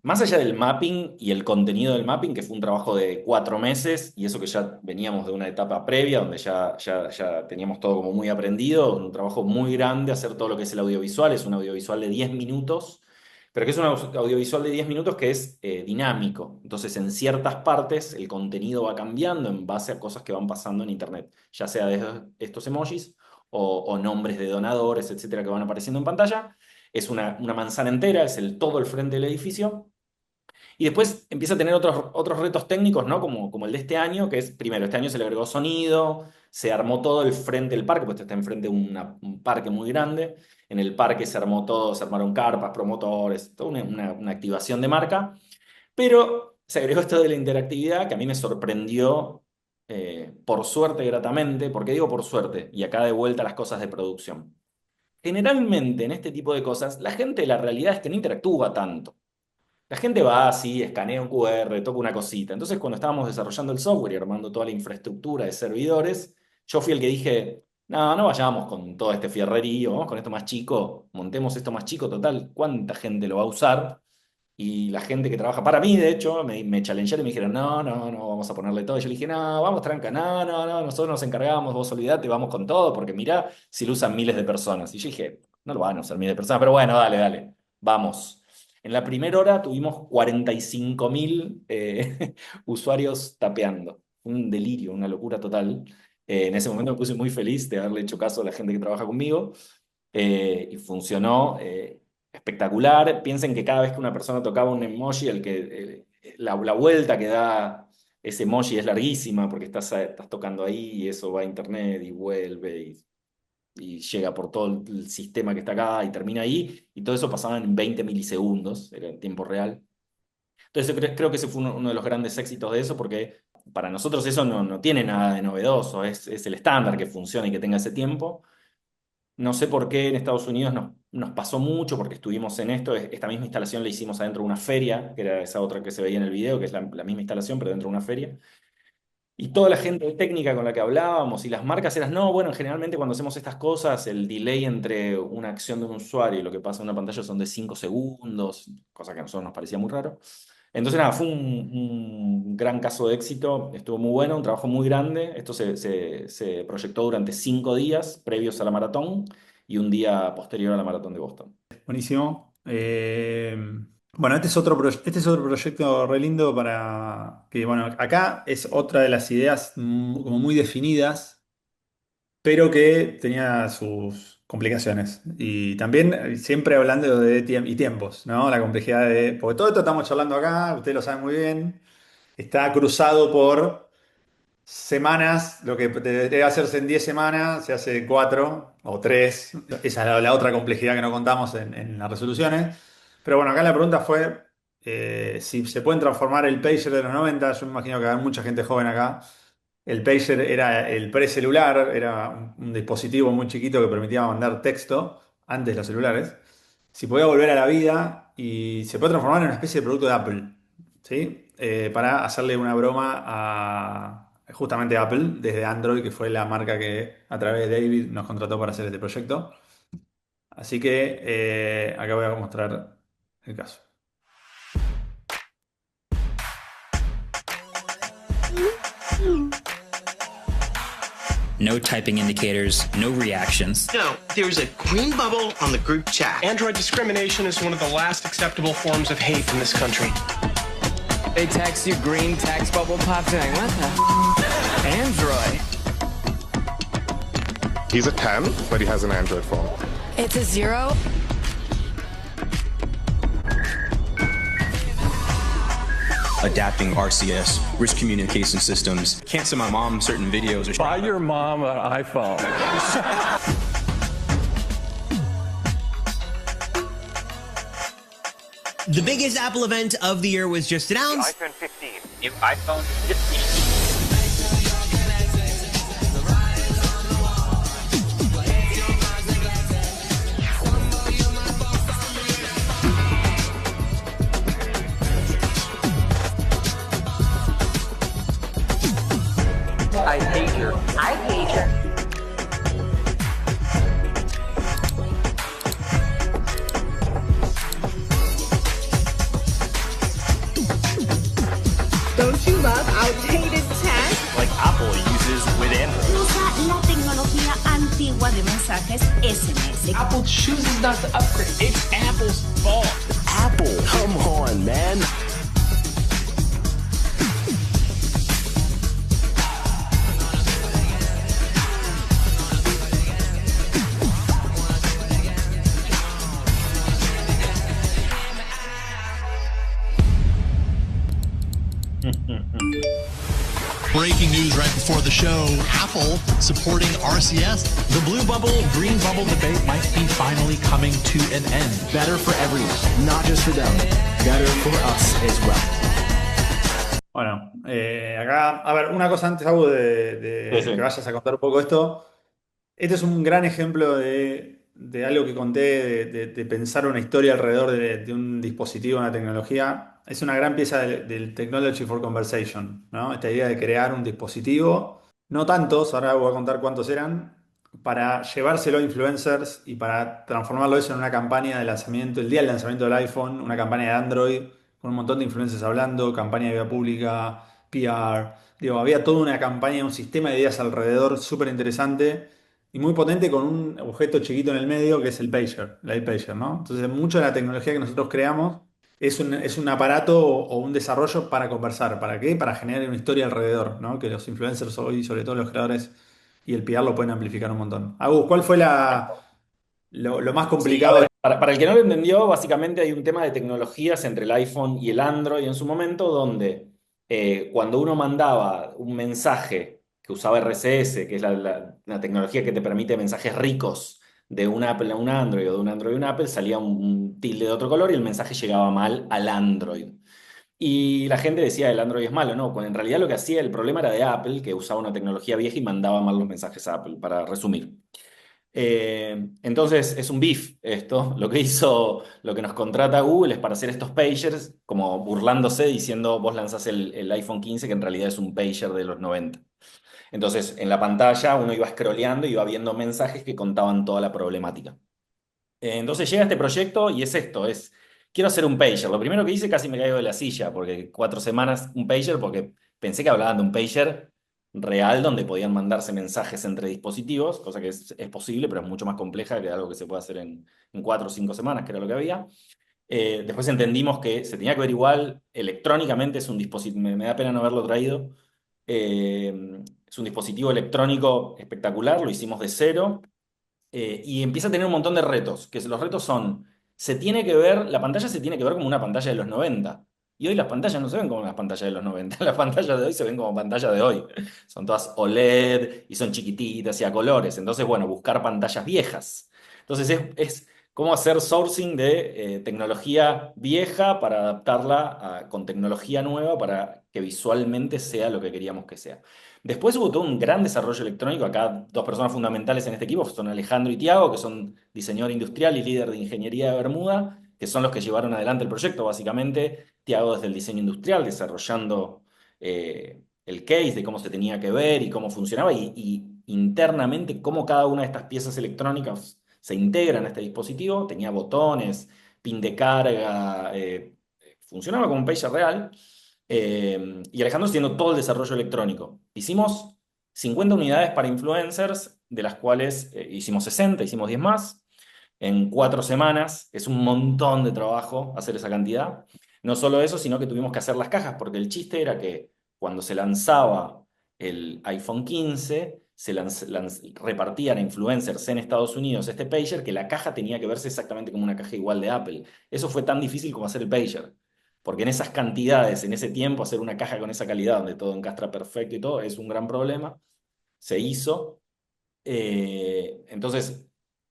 Más allá del mapping y el contenido del mapping, que fue un trabajo de 4 meses, y eso que ya veníamos de una etapa previa, donde ya teníamos todo como muy aprendido, un trabajo muy grande hacer todo lo que es el audiovisual. Es un audiovisual de 10 minutos, pero que es un audiovisual de 10 minutos que es dinámico. Entonces, en ciertas partes, el contenido va cambiando en base a cosas que van pasando en Internet, ya sea de estos emojis o nombres de donadores, etcétera, que van apareciendo en pantalla. Es una manzana entera, es todo el frente del edificio. Y después empieza a tener otros retos técnicos, ¿no? Como el de este año, que es, primero, este año se le agregó sonido, se armó todo el frente del parque, pues está enfrente de un parque muy grande. En el parque se armó todo, se armaron carpas, promotores, toda una activación de marca. Pero se agregó esto de la interactividad, que a mí me sorprendió, por suerte, gratamente. ¿Por qué digo por suerte? Y acá de vuelta las cosas de producción. Generalmente en este tipo de cosas, la gente, la realidad es que no interactúa tanto. La gente va así, escanea un QR, toca una cosita. Entonces, cuando estábamos desarrollando el software y armando toda la infraestructura de servidores, yo fui el que dije, no, no vayamos con todo este fierrerío, vamos con esto más chico, montemos esto más chico, total, ¿cuánta gente lo va a usar? Y la gente que trabaja para mí, de hecho, me challengearon y me dijeron, no, no, no, vamos a ponerle todo. Y yo le dije, no, vamos tranca, no, no, no, nosotros nos encargamos, vos olvidate, vamos con todo, porque mirá si lo usan miles de personas. Y yo dije, no lo van a usar miles de personas, pero bueno, dale, dale, vamos. En la primera hora tuvimos 45.000 usuarios tapeando. Un delirio, una locura total. En ese momento me puse muy feliz de haberle hecho caso a la gente que trabaja conmigo y funcionó espectacular. Piensen que cada vez que una persona tocaba un emoji, la vuelta que da ese emoji es larguísima porque estás tocando ahí y eso va a internet y vuelve y llega por todo el sistema que está acá y termina ahí, y todo eso pasaba en 20 milisegundos, era en tiempo real. Entonces creo que ese fue uno de los grandes éxitos de eso, porque para nosotros eso no tiene nada de novedoso, es el estándar que funciona y que tenga ese tiempo. No sé por qué en Estados Unidos nos pasó mucho, porque estuvimos en esto, esta misma instalación la hicimos adentro de una feria, que era esa otra que se veía en el video, que es la misma instalación, pero dentro de una feria. Y toda la gente técnica con la que hablábamos y las marcas eran, no, bueno, generalmente cuando hacemos estas cosas, el delay entre una acción de un usuario y lo que pasa en una pantalla son de 5 segundos, cosa que a nosotros nos parecía muy raro. Entonces, nada, fue un gran caso de éxito, estuvo muy bueno, un trabajo muy grande. Esto se proyectó durante 5 días previos a la maratón y un día posterior a la maratón de Boston. Buenísimo. Bueno, este es otro proyecto re lindo para que, bueno, acá es otra de las ideas como muy definidas, pero que tenía sus complicaciones. Y también siempre hablando de tiempos, ¿no? La complejidad porque todo esto estamos charlando acá, ustedes lo saben muy bien, está cruzado por semanas, lo que debería hacerse en 10 semanas, se hace en 4 o 3. Esa es la otra complejidad que no contamos en las resoluciones. Pero bueno, acá la pregunta fue si se pueden transformar el pager de los 90. Yo me imagino que hay mucha gente joven acá. El pager era el precelular, era un dispositivo muy chiquito que permitía mandar texto antes de los celulares. Si podía volver a la vida y se puede transformar en una especie de producto de Apple, ¿sí? Para hacerle una broma a justamente Apple desde Android, que fue la marca que a través de David nos contrató para hacer este proyecto. Así que acá voy a mostrar el caso. No typing indicators, no reactions. No, there's a green bubble on the group chat. Android discrimination is one of the last acceptable forms of hate in this country. They text you, green text bubble pops in. What the? Android. He's a 10, but he has an Android phone. It's a 0. Adapting RCS, rich communication systems. Can't send my mom certain videos. Or buy your mom an iPhone. The biggest Apple event of the year was just announced. The iPhone 15. New iPhone 15. iPager. iPager. Don't you love outdated tech? Like Apple uses with Android. Usa la tecnología antigua de mensajes SMS. Apple chooses not to upgrade. It's Apple's fault. Apple, come on, man. Breaking news right before the show, Apple supporting RCS. The blue bubble, green bubble debate might be finally coming to an end. Better for everyone, not just for them. Better for us as well. Bueno, acá, a ver, una cosa antes, Abu, de Sí. que vayas a contar un poco esto. Este es un gran ejemplo de algo que conté, de pensar una historia alrededor de un dispositivo, una tecnología. Es una gran pieza del Technology for Conversation, ¿no? Esta idea de crear un dispositivo, no tantos, ahora voy a contar cuántos eran, para llevárselo a influencers y para transformarlo eso en una campaña de lanzamiento, el día del lanzamiento del iPhone, una campaña de Android, con un montón de influencers hablando, campaña de vida pública, PR. Digo, había toda una campaña, un sistema de ideas alrededor súper interesante y muy potente con un objeto chiquito en el medio que es el pager, el iPager, ¿no? Entonces, mucho de la tecnología que nosotros creamos es un aparato o un desarrollo para conversar. ¿Para qué? Para generar una historia alrededor, ¿no? Que los influencers hoy, sobre todo los creadores y el PR lo pueden amplificar un montón. Agus, ¿cuál fue lo más Sí, a complicado? ver, para el que no lo entendió, básicamente hay un tema de tecnologías entre el iPhone y el Android en su momento, donde cuando uno mandaba un mensaje que usaba RCS, que es la tecnología que te permite mensajes ricos de un Apple a un Android o de un Android a un Apple, salía un tilde de otro color y el mensaje llegaba mal al Android. Y la gente decía el Android es malo, ¿no? Cuando en realidad lo que hacía, el problema era de Apple, que usaba una tecnología vieja y mandaba mal los mensajes a Apple, para resumir. Entonces es un beef esto. Lo que hizo, lo que nos contrata Google es para hacer estos pagers, como burlándose, diciendo vos lanzás el iPhone 15, que en realidad es un pager de los 90. Entonces en la pantalla uno iba scrolleando y iba viendo mensajes que contaban toda la problemática. Entonces llega este proyecto y es esto, quiero hacer un pager. Lo primero que hice casi me caigo de la silla, porque 4 semanas un pager, porque pensé que hablaban de un pager real donde podían mandarse mensajes entre dispositivos, cosa que es posible, pero es mucho más compleja que algo que se puede hacer en 4 o 5 semanas, que era lo que había. Después entendimos que se tenía que ver igual electrónicamente, es un dispositivo, me da pena no haberlo traído. Es un dispositivo electrónico espectacular, lo hicimos de cero. Y empieza a tener un montón de retos, que los retos son, la pantalla se tiene que ver como una pantalla de los 90. Y hoy las pantallas no se ven como las pantallas de los 90. Las pantallas de hoy se ven como pantallas de hoy. Son todas OLED y son chiquititas y a colores. Entonces, bueno, buscar pantallas viejas. Entonces es cómo hacer sourcing de tecnología vieja para adaptarla con tecnología nueva para que visualmente sea lo que queríamos que sea. Después hubo todo un gran desarrollo electrónico. Acá 2 personas fundamentales en este equipo son Alejandro y Tiago, que son diseñador industrial y líder de ingeniería de Bermuda, que son los que llevaron adelante el proyecto, básicamente. Tiago desde el diseño industrial, desarrollando el case de cómo se tenía que ver y cómo funcionaba, y internamente cómo cada una de estas piezas electrónicas se integran a este dispositivo. Tenía botones, pin de carga, funcionaba como un pager real. Y Alejandro haciendo todo el desarrollo electrónico. Hicimos 50 unidades para influencers, de las cuales hicimos 60, hicimos 10 más, en 4 semanas. Es un montón de trabajo hacer esa cantidad. No solo eso, sino que tuvimos que hacer las cajas, porque el chiste era que cuando se lanzaba el iPhone 15, repartían a influencers en Estados Unidos este pager, que la caja tenía que verse exactamente como una caja igual de Apple. Eso fue tan difícil como hacer el pager. Porque en esas cantidades, en ese tiempo, hacer una caja con esa calidad, donde todo encastra perfecto y todo, es un gran problema. Se hizo. Entonces,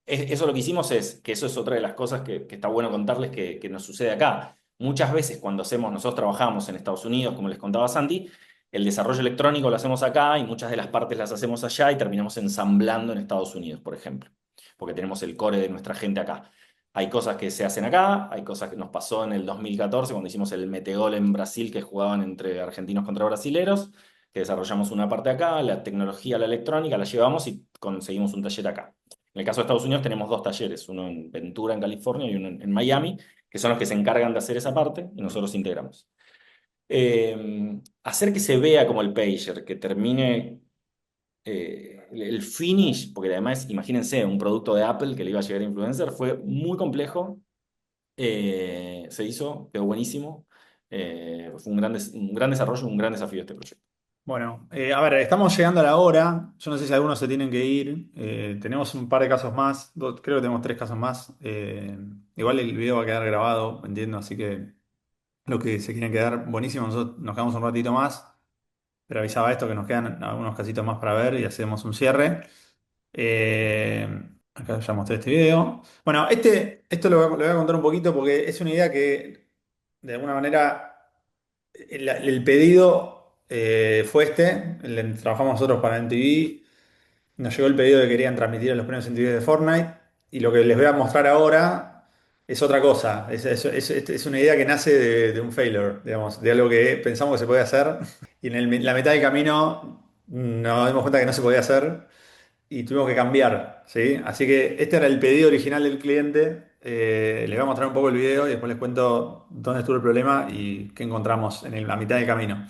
eso lo que hicimos es, que eso es otra de las cosas que está bueno contarles que nos sucede acá. Muchas veces cuando nosotros trabajamos en Estados Unidos, como les contaba Santi, el desarrollo electrónico lo hacemos acá y muchas de las partes las hacemos allá y terminamos ensamblando en Estados Unidos, por ejemplo, porque tenemos el core de nuestra gente acá. Hay cosas que se hacen acá, hay cosas que nos pasó en el 2014 cuando hicimos el Metegol en Brasil, que jugaban entre argentinos contra brasileros, que desarrollamos una parte acá, la tecnología, la electrónica, la llevamos y conseguimos un taller acá. En el caso de Estados Unidos tenemos 2 talleres, uno en Ventura, en California, y uno en Miami, que son los que se encargan de hacer esa parte y nosotros integramos. Hacer que se vea como el pager, que termine el finish, porque además, imagínense, un producto de Apple que le iba a llegar a influencer, fue muy complejo. Se hizo, quedó buenísimo. Fue un gran desarrollo, un gran desafío este proyecto. Bueno, a ver, estamos llegando a la hora. Yo no sé si algunos se tienen que ir. Tenemos un par de casos más. Creo que tenemos 3 casos más. Igual el video va a quedar grabado, entiendo. Así que los que se quieren quedar, buenísimo. Nosotros nos quedamos un ratito más. Pero avisaba esto que nos quedan algunos casitos más para ver y hacemos un cierre. Acá ya mostré este video. Bueno, esto lo voy a contar un poquito porque es una idea que, de alguna manera, el pedido fue trabajamos nosotros para MTV. Nos llegó el pedido de que querían transmitir a los premios MTV de Fortnite. Y lo que les voy a mostrar ahora es otra cosa. Es una idea que nace de un failure, digamos, de algo que pensamos que se podía hacer. Y en la mitad del camino nos dimos cuenta que no se podía hacer y tuvimos que cambiar, ¿sí? Así que este era el pedido original del cliente. Les voy a mostrar un poco el video y después les cuento dónde estuvo el problema y qué encontramos en la mitad del camino.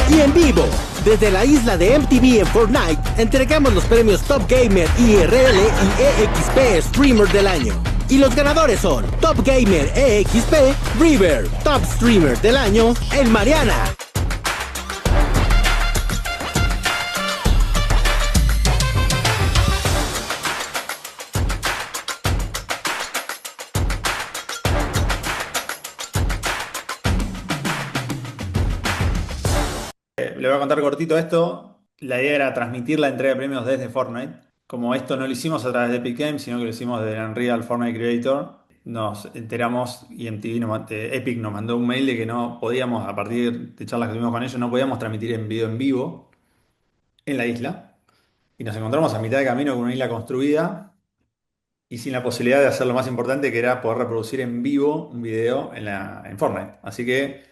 y en vivo. Desde la isla de MTV en Fortnite, entregamos los premios Top Gamer IRL y EXP Streamer del año. Y los ganadores son Top Gamer EXP, River, Top Streamer del año, El Mariana. Le voy a contar cortito esto. La idea era transmitir la entrega de premios desde Fortnite. Como esto no lo hicimos a través de Epic Games, sino que lo hicimos desde Unreal Fortnite Creator, nos enteramos y Epic nos mandó un mail de que no podíamos, a partir de charlas que tuvimos con ellos, no podíamos transmitir en video en vivo en la isla. Y nos encontramos a mitad de camino con una isla construida y sin la posibilidad de hacer lo más importante, que era poder reproducir en vivo un video en Fortnite. Así que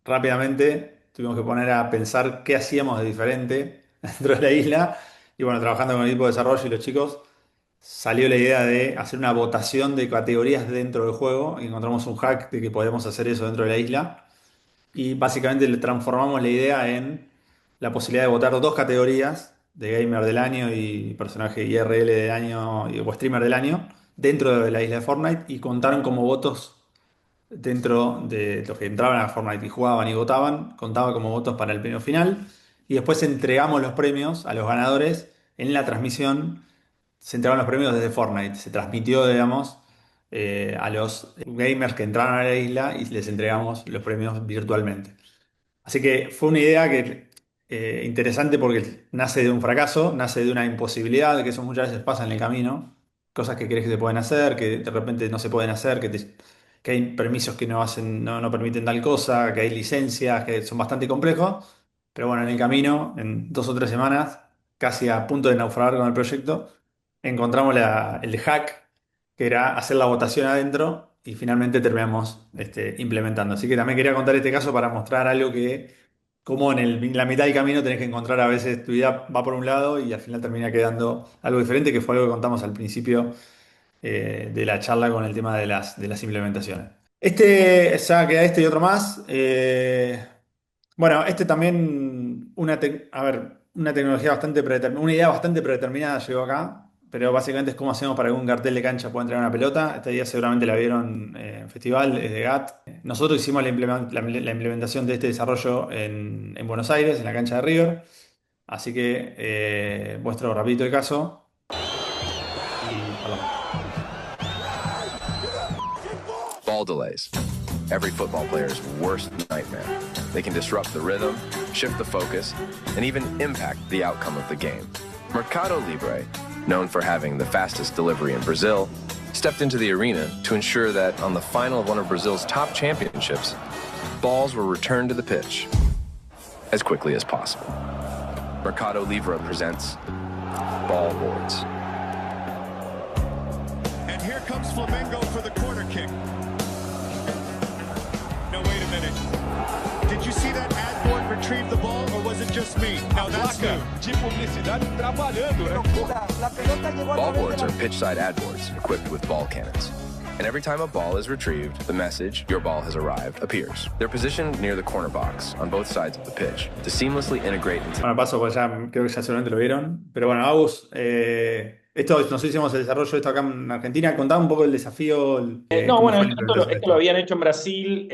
rápidamente tuvimos que poner a pensar qué hacíamos de diferente dentro de la isla. Y bueno, trabajando con el equipo de desarrollo y los chicos, salió la idea de hacer una votación de categorías dentro del juego. Y encontramos un hack de que podemos hacer eso dentro de la isla. Y básicamente le transformamos la idea en la posibilidad de votar dos categorías de gamer del año y personaje IRL del año o streamer del año dentro de la isla de Fortnite, y contaron como votos dentro de los que entraban a Fortnite y jugaban y votaban, contaba como votos para el premio final. Y después entregamos los premios a los ganadores en la transmisión. Se entregaron los premios desde Fortnite, se transmitió, digamos, a los gamers que entraron a la isla y les entregamos los premios virtualmente. Así que fue una idea que interesante porque nace de un fracaso, nace de una imposibilidad, que eso muchas veces pasa en el camino, cosas que crees que se pueden hacer, que de repente no se pueden hacer, que hay permisos que no hacen, no permiten tal cosa, que hay licencias que son bastante complejos, pero bueno, en el camino, en 2 o 3 semanas, casi a punto de naufragar con el proyecto, encontramos el hack, que era hacer la votación adentro, y finalmente terminamos implementando. Así que también quería contar este caso para mostrar algo que, como en la mitad del camino tenés que encontrar, a veces tu idea va por un lado y al final termina quedando algo diferente, que fue algo que contamos al principio de la charla con el tema de las implementaciones. Ya queda este y otro más. Bueno, también, una tecnología bastante predeterminada, una idea bastante predeterminada llegó acá, pero básicamente es cómo hacemos para que un cartel de cancha pueda entregar una pelota. Esta idea seguramente la vieron en festival, es de GAT. Nosotros hicimos la implementación de este desarrollo en Buenos Aires, en la cancha de River. Así que muestro rapidito el caso. Perdón. Ball delays. Every football player's worst nightmare. They can disrupt the rhythm, shift the focus, and even impact the outcome of the game. Mercado Libre, known for having the fastest delivery in Brazil, stepped into the arena to ensure that on the final of one of Brazil's top championships, balls were returned to the pitch as quickly as possible. Mercado Libre presents Ball Boards. And here comes Flamengo for the corner kick. No, wait a minute. Did you see that ad board retrieve the ball, or was it just me? Now that's new. Ball boards are pitch-side ad boards equipped with ball cannons. And every time a ball is retrieved, the message, "Your ball has arrived," appears. They're positioned near the corner box on both sides of the pitch to seamlessly integrate into... Bueno, paso, pues ya creo que ya seguramente lo vieron. Pero bueno, Agus, nosotros hicimos el desarrollo de esto acá en Argentina. Contame un poco el desafío. No, bueno, esto lo habían hecho en Brasil,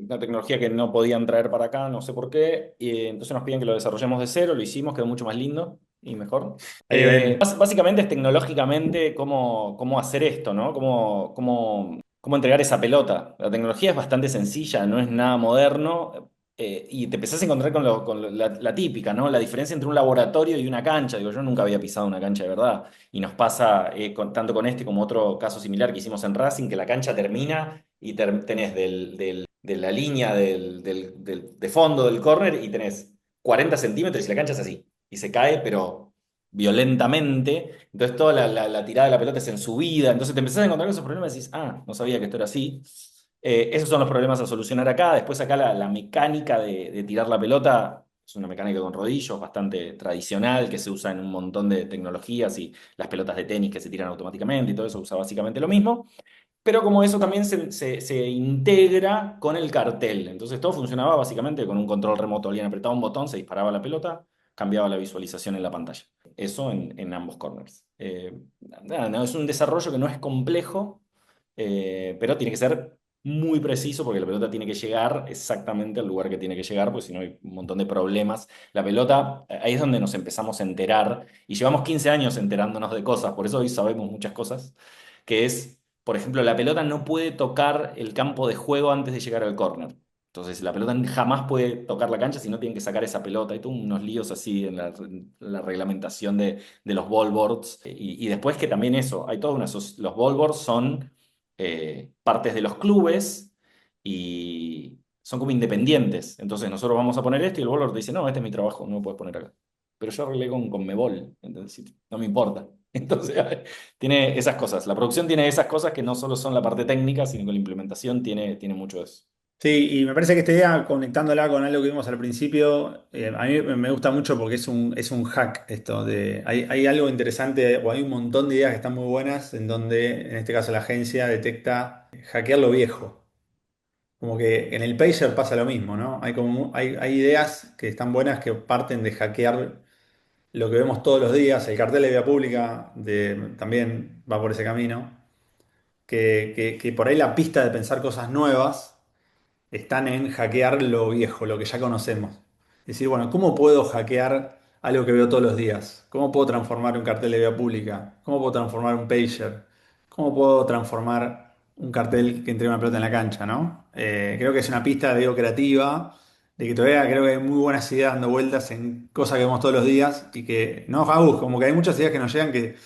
una tecnología que no podían traer para acá, no sé por qué, y entonces nos piden que lo desarrollemos de cero, lo hicimos, quedó mucho más lindo y mejor. Básicamente es tecnológicamente cómo hacer esto, ¿no? Cómo entregar esa pelota. La tecnología es bastante sencilla, no es nada moderno. Y te empezás a encontrar con la típica, ¿no? La diferencia entre un laboratorio y una cancha. Digo, yo nunca había pisado una cancha de verdad. Y nos pasa, tanto con este como otro caso similar que hicimos en Racing, que la cancha termina y tenés de la línea de fondo del córner y tenés 40 centímetros y la cancha es así. Y se cae, pero violentamente. Entonces toda la tirada de la pelota es en subida. Entonces te empezás a encontrar con esos problemas y decís, no sabía que esto era así. Esos son los problemas a solucionar acá. Después acá la mecánica de tirar la pelota es una mecánica con rodillos bastante tradicional que se usa en un montón de tecnologías, y las pelotas de tenis que se tiran automáticamente y todo eso usa básicamente lo mismo. pero como eso también se integra con el cartel. Entonces todo funcionaba básicamente con un control remoto. Alguien apretaba un botón, se disparaba la pelota, cambiaba la visualización en la pantalla. Eso en ambos corners. No, es un desarrollo que no es complejo, pero tiene que ser muy preciso porque la pelota tiene que llegar exactamente al lugar que tiene que llegar, porque si no hay un montón de problemas. La pelota, ahí es donde nos empezamos a enterar, y llevamos 15 años enterándonos de cosas, por eso hoy sabemos muchas cosas, que es, por ejemplo, la pelota no puede tocar el campo de juego antes de llegar al córner. Entonces, la pelota jamás puede tocar la cancha si no tienen que sacar esa pelota. Hay todos unos líos así en la reglamentación de los ballboards. Y después que también eso, hay toda los ballboards son partes de los clubes y son como independientes. Entonces, nosotros vamos a poner esto y el ballboard dice, no, este es mi trabajo, no lo puedes poner acá. Pero yo arreglé con Conmebol, entonces no me importa. Entonces, tiene esas cosas. La producción tiene esas cosas que no solo son la parte técnica, sino que la implementación tiene mucho de eso. Sí, y me parece que esta idea, conectándola con algo que vimos al principio, a mí me gusta mucho porque es un hack esto de, hay algo interesante, o hay un montón de ideas que están muy buenas, en donde, en este caso, la agencia detecta hackear lo viejo. Como que en el pager pasa lo mismo, ¿no? Hay ideas que están buenas que parten de hackear lo que vemos todos los días. El cartel de vía pública también va por ese camino. Que por ahí la pista de pensar cosas nuevas están en hackear lo viejo, lo que ya conocemos. Es decir, bueno, ¿cómo puedo hackear algo que veo todos los días? ¿Cómo puedo transformar un cartel de vía pública? ¿Cómo puedo transformar un pager? ¿Cómo puedo transformar un cartel que entrega una pelota en la cancha, ¿no? Creo que es una pista, digo, creativa, de que todavía creo que hay muy buenas ideas dando vueltas en cosas que vemos todos los días y que, no, Agus, como que hay muchas ideas que nos llegan que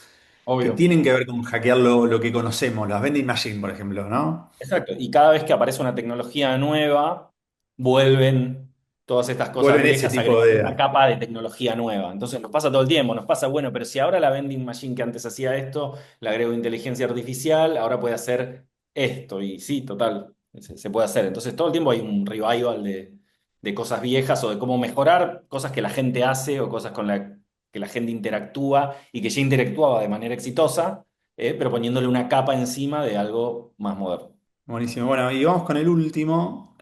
Obvio. tienen que ver con hackear lo que conocemos, las vending machine, por ejemplo, ¿no? Exacto. Y cada vez que aparece una tecnología nueva, vuelven todas estas cosas Vuelven ese viejas a tipo agregar de... una capa de tecnología nueva. Entonces nos pasa todo el tiempo, nos pasa, bueno, pero si ahora la vending machine que antes hacía esto, le agrego inteligencia artificial, ahora puede hacer esto. Y sí, total, se puede hacer. Entonces todo el tiempo hay un revival de cosas viejas o de cómo mejorar cosas que la gente hace o cosas con las que la gente interactúa y que ya interactuaba de manera exitosa, pero poniéndole una capa encima de algo más moderno. Buenísimo. Bueno, y vamos con el último,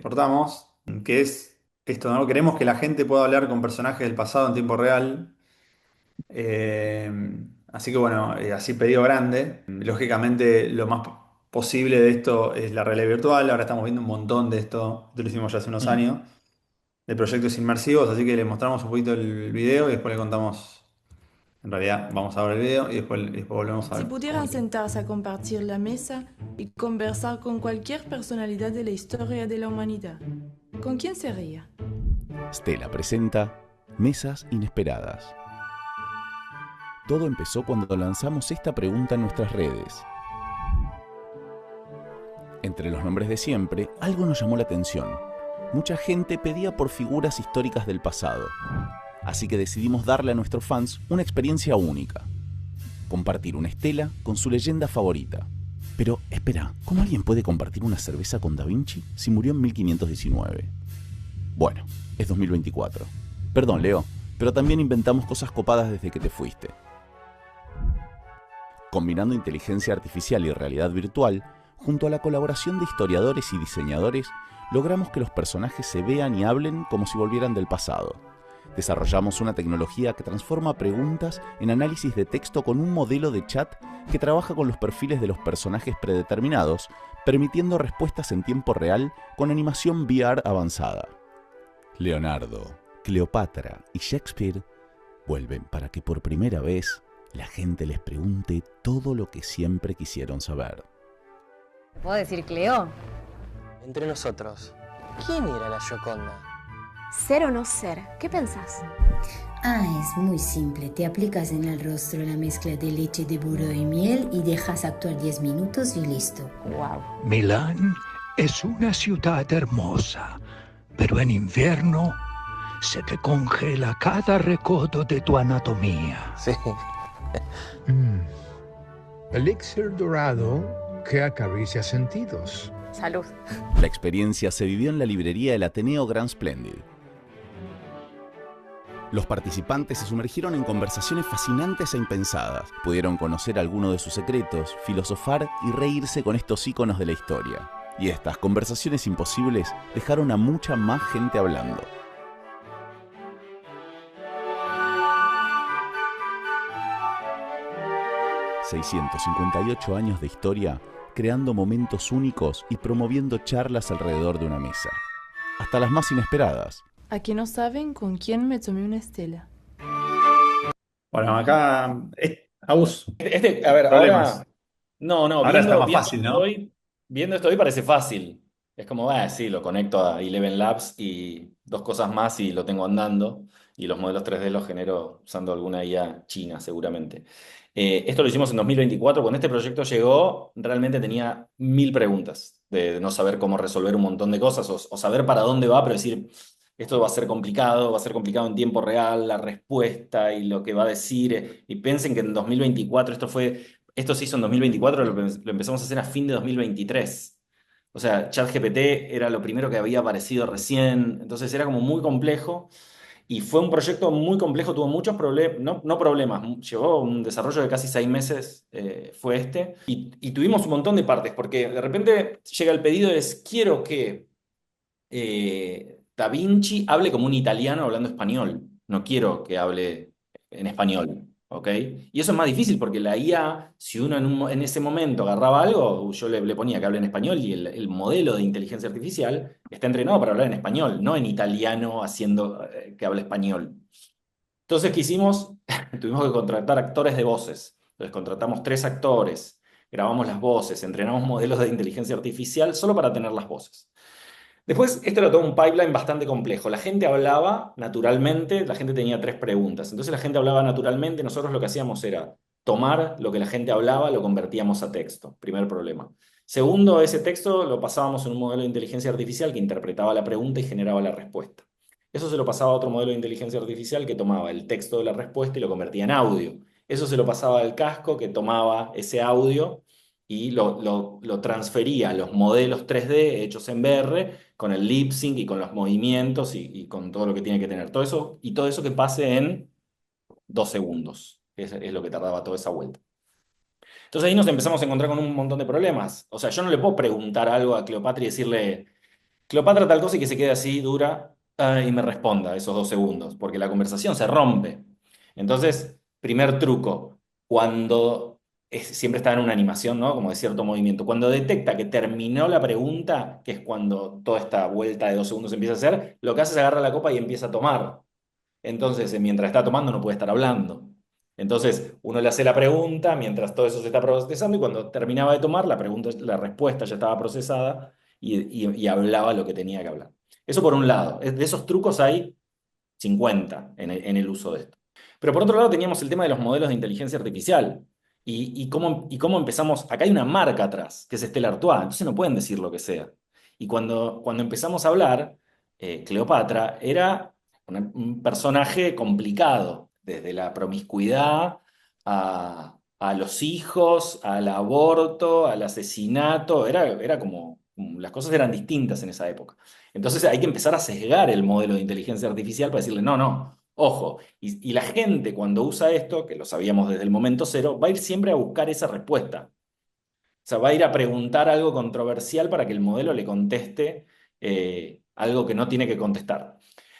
cortamos, que es esto, ¿no? Queremos que la gente pueda hablar con personajes del pasado en tiempo real. Eh, Así que bueno, así pedido grande. Lógicamente, lo más posible de esto es la realidad virtual. Ahora estamos viendo un montón de esto, lo hicimos ya hace unos años, de proyectos inmersivos, así que le mostramos un poquito el video y después le contamos. En realidad, vamos a ver el video y después volvemos a Si ver. pudieran sentarse a compartir la mesa y conversar con cualquier personalidad de la historia de la humanidad, ¿con quién sería? Stella presenta Mesas Inesperadas. Todo empezó cuando lanzamos esta pregunta en nuestras redes. Entre los nombres de siempre, algo nos llamó la atención. Mucha gente pedía por figuras históricas del pasado. Así que decidimos darle a nuestros fans una experiencia única. Compartir una Stella con su leyenda favorita. Pero espera, ¿cómo alguien puede compartir una cerveza con Da Vinci si murió en 1519? Bueno, es 2024. Perdón, Leo, pero también inventamos cosas copadas desde que te fuiste. Combinando inteligencia artificial y realidad virtual, junto a la colaboración de historiadores y diseñadores, logramos que los personajes se vean y hablen como si volvieran del pasado. Desarrollamos una tecnología que transforma preguntas en análisis de texto con un modelo de chat que trabaja con los perfiles de los personajes predeterminados, permitiendo respuestas en tiempo real con animación VR avanzada. Leonardo, Cleopatra y Shakespeare vuelven para que por primera vez la gente les pregunte todo lo que siempre quisieron saber. ¿Puedo decir Cleo? Entre nosotros, ¿quién era la Gioconda? ¿Ser o no ser? ¿Qué pensás? Ah, es muy simple. Te aplicas en el rostro la mezcla de leche de burro y miel y dejas actuar 10 minutos y listo. Wow. Milán es una ciudad hermosa, pero en invierno se te congela cada recodo de tu anatomía. Sí. Elixir dorado que acaricia sentidos. Salud. La experiencia se vivió en la librería del Ateneo Grand Splendid. Los participantes se sumergieron en conversaciones fascinantes e impensadas. Pudieron conocer algunos de sus secretos, filosofar y reírse con estos íconos de la historia. Y estas conversaciones imposibles dejaron a mucha más gente hablando. ...658 años de historia, creando momentos únicos y promoviendo charlas alrededor de una mesa. Hasta las más inesperadas. Aquí no saben con quién me tomé una estela. Bueno, acá, Agus, A ver, problemas. ahora. No, Ahora está más fácil, ¿no? Viendo esto hoy parece fácil. Es como, sí, lo conecto a Eleven Labs y dos cosas más y lo tengo andando. Y los modelos 3D los genero usando alguna IA china, seguramente. Esto lo hicimos en 2024. Cuando este proyecto llegó, realmente tenía 1000 preguntas de no saber cómo resolver un montón de cosas o saber para dónde va, pero decir, esto va a ser complicado en tiempo real, la respuesta y lo que va a decir. Y piensen que en 2024, esto se hizo en 2024, lo empezamos a hacer a fin de 2023. O sea, ChatGPT era lo primero que había aparecido recién, entonces era como muy complejo. Y fue un proyecto muy complejo, tuvo muchos problemas, no problemas, llevó un desarrollo de casi 6 meses, fue este. Y tuvimos un montón de partes, porque de repente llega el pedido, quiero que Da Vinci hable como un italiano hablando español. No quiero que hable en español, ¿ok? Y eso es más difícil porque la IA, si uno en ese momento agarraba algo, yo le ponía que hable en español y el modelo de inteligencia artificial está entrenado para hablar en español, no en italiano haciendo que hable español. Entonces, ¿qué hicimos? Tuvimos que contratar actores de voces. Entonces, contratamos 3 actores, grabamos las voces, entrenamos modelos de inteligencia artificial solo para tener las voces. Después, esto era todo un pipeline bastante complejo. La gente hablaba naturalmente, la gente tenía 3 preguntas. Entonces la gente hablaba naturalmente, nosotros lo que hacíamos era tomar lo que la gente hablaba, lo convertíamos a texto. Primer problema. Segundo, ese texto lo pasábamos en un modelo de inteligencia artificial que interpretaba la pregunta y generaba la respuesta. Eso se lo pasaba a otro modelo de inteligencia artificial que tomaba el texto de la respuesta y lo convertía en audio. Eso se lo pasaba al casco que tomaba ese audio y lo transfería a los modelos 3D hechos en VR con el lip sync y con los movimientos y con todo lo que tiene que tener. Todo eso que pase en 2 segundos. Es lo que tardaba toda esa vuelta. Entonces ahí nos empezamos a encontrar con un montón de problemas. O sea, yo no le puedo preguntar algo a Cleopatra y decirle, Cleopatra tal cosa y que se quede así, dura, y me responda esos 2 segundos, porque la conversación se rompe. Entonces, primer truco, cuando siempre está en una animación, ¿no? Como de cierto movimiento. Cuando detecta que terminó la pregunta, que es cuando toda esta vuelta de 2 segundos empieza a hacer, lo que hace es agarra la copa y empieza a tomar. Entonces, mientras está tomando no puede estar hablando. Entonces, uno le hace la pregunta mientras todo eso se está procesando y cuando terminaba de tomar, la respuesta ya estaba procesada y hablaba lo que tenía que hablar. Eso por un lado. De esos trucos hay 50 en el uso de esto. Pero por otro lado teníamos el tema de los modelos de inteligencia artificial. Y cómo empezamos, acá hay una marca atrás, que es Stella Artois, entonces no pueden decir lo que sea. Y cuando empezamos a hablar, Cleopatra era un personaje complicado, desde la promiscuidad a los hijos, al aborto, al asesinato, era como, las cosas eran distintas en esa época. Entonces hay que empezar a sesgar el modelo de inteligencia artificial para decirle, no, ojo, y la gente cuando usa esto, que lo sabíamos desde el momento cero, va a ir siempre a buscar esa respuesta. O sea, va a ir a preguntar algo controversial para que el modelo le conteste algo que no tiene que contestar.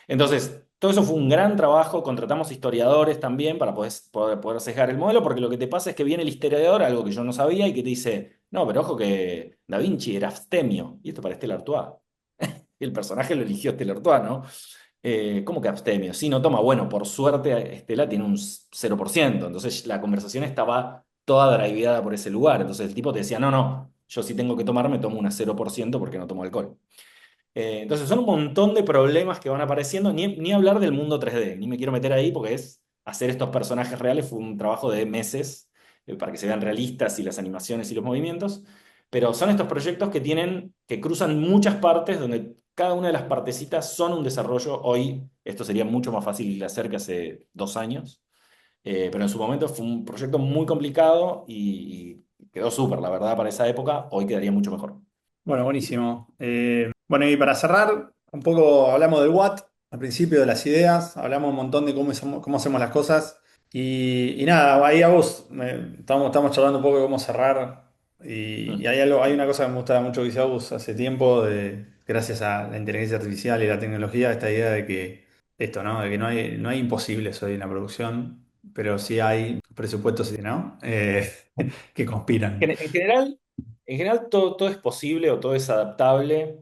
Entonces, todo eso fue un gran trabajo, contratamos historiadores también para poder sesgar el modelo, porque lo que te pasa es que viene el historiador, algo que yo no sabía, y que te dice, no, pero ojo que Da Vinci era abstemio, y esto para Stella Artois. Y el personaje lo eligió Stella Artois, ¿no? ¿Cómo que abstemio? Sí, no toma. Bueno, por suerte Estela tiene un 0%, entonces la conversación estaba toda driveada por ese lugar. Entonces el tipo te decía, no, yo si tengo que tomar me tomo una 0% porque no tomo alcohol. Entonces son un montón de problemas que van apareciendo, ni hablar del mundo 3D, ni me quiero meter ahí porque hacer estos personajes reales fue un trabajo de meses para que se vean realistas y las animaciones y los movimientos, pero son estos proyectos que cruzan muchas partes donde cada una de las partecitas son un desarrollo. Hoy esto sería mucho más fácil de hacer que hace 2 años, pero en su momento fue un proyecto muy complicado y quedó súper, la verdad, para esa época. Hoy quedaría mucho mejor. Bueno, buenísimo. Bueno, y para cerrar, un poco hablamos del what, al principio de las ideas, hablamos un montón de cómo hacemos las cosas y nada, ahí a vos, estamos charlando un poco de cómo cerrar y hay una cosa que me gusta mucho que dice Agus hace tiempo, gracias a la inteligencia artificial y la tecnología, esta idea de que esto, ¿no? De que no hay imposibles hoy en la producción, pero sí hay presupuestos, ¿no? Que conspiran. En general todo es posible o todo es adaptable,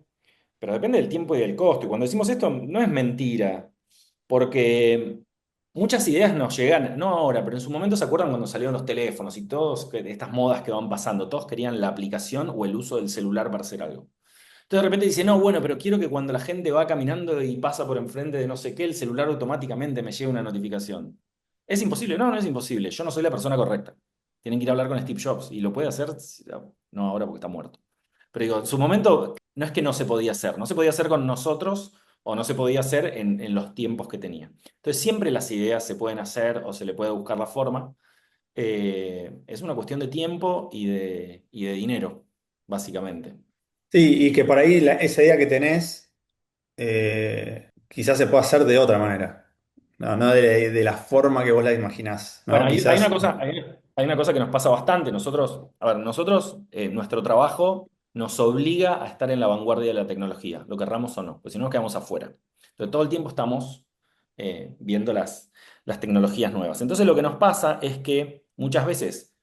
pero depende del tiempo y del costo. Y cuando decimos esto, no es mentira, porque muchas ideas nos llegan, no ahora, pero en su momento se acuerdan cuando salieron los teléfonos y todas estas modas que van pasando, todos querían la aplicación o el uso del celular para hacer algo. Entonces de repente dice, no, bueno, pero quiero que cuando la gente va caminando y pasa por enfrente de no sé qué, el celular automáticamente me llegue una notificación. ¿Es imposible? No, no es imposible. Yo no soy la persona correcta. Tienen que ir a hablar con Steve Jobs. ¿Y lo puede hacer? No, ahora porque está muerto. Pero digo, en su momento no es que no se podía hacer. No se podía hacer con nosotros o no se podía hacer en los tiempos que tenía. Entonces siempre las ideas se pueden hacer o se le puede buscar la forma. Es una cuestión de tiempo y de dinero, básicamente. Sí, y que por ahí esa idea que tenés quizás se pueda hacer de otra manera. No de la forma que vos la imaginás, Bueno, ¿no? hay una Quizás. cosa, hay una cosa que nos pasa bastante. Nuestro trabajo nos obliga a estar en la vanguardia de la tecnología, lo querramos o no, porque si no nos quedamos afuera. Entonces, todo el tiempo estamos viendo las tecnologías nuevas. Entonces, lo que nos pasa es que muchas veces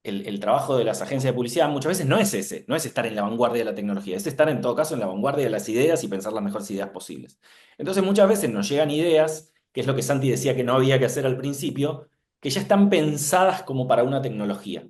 el trabajo de las agencias de publicidad muchas veces no es ese, no es estar en la vanguardia de la tecnología, es estar en todo caso en la vanguardia de las ideas y pensar las mejores ideas posibles. Entonces muchas veces nos llegan ideas, que es lo que Santi decía que no había que hacer al principio, que ya están pensadas como para una tecnología.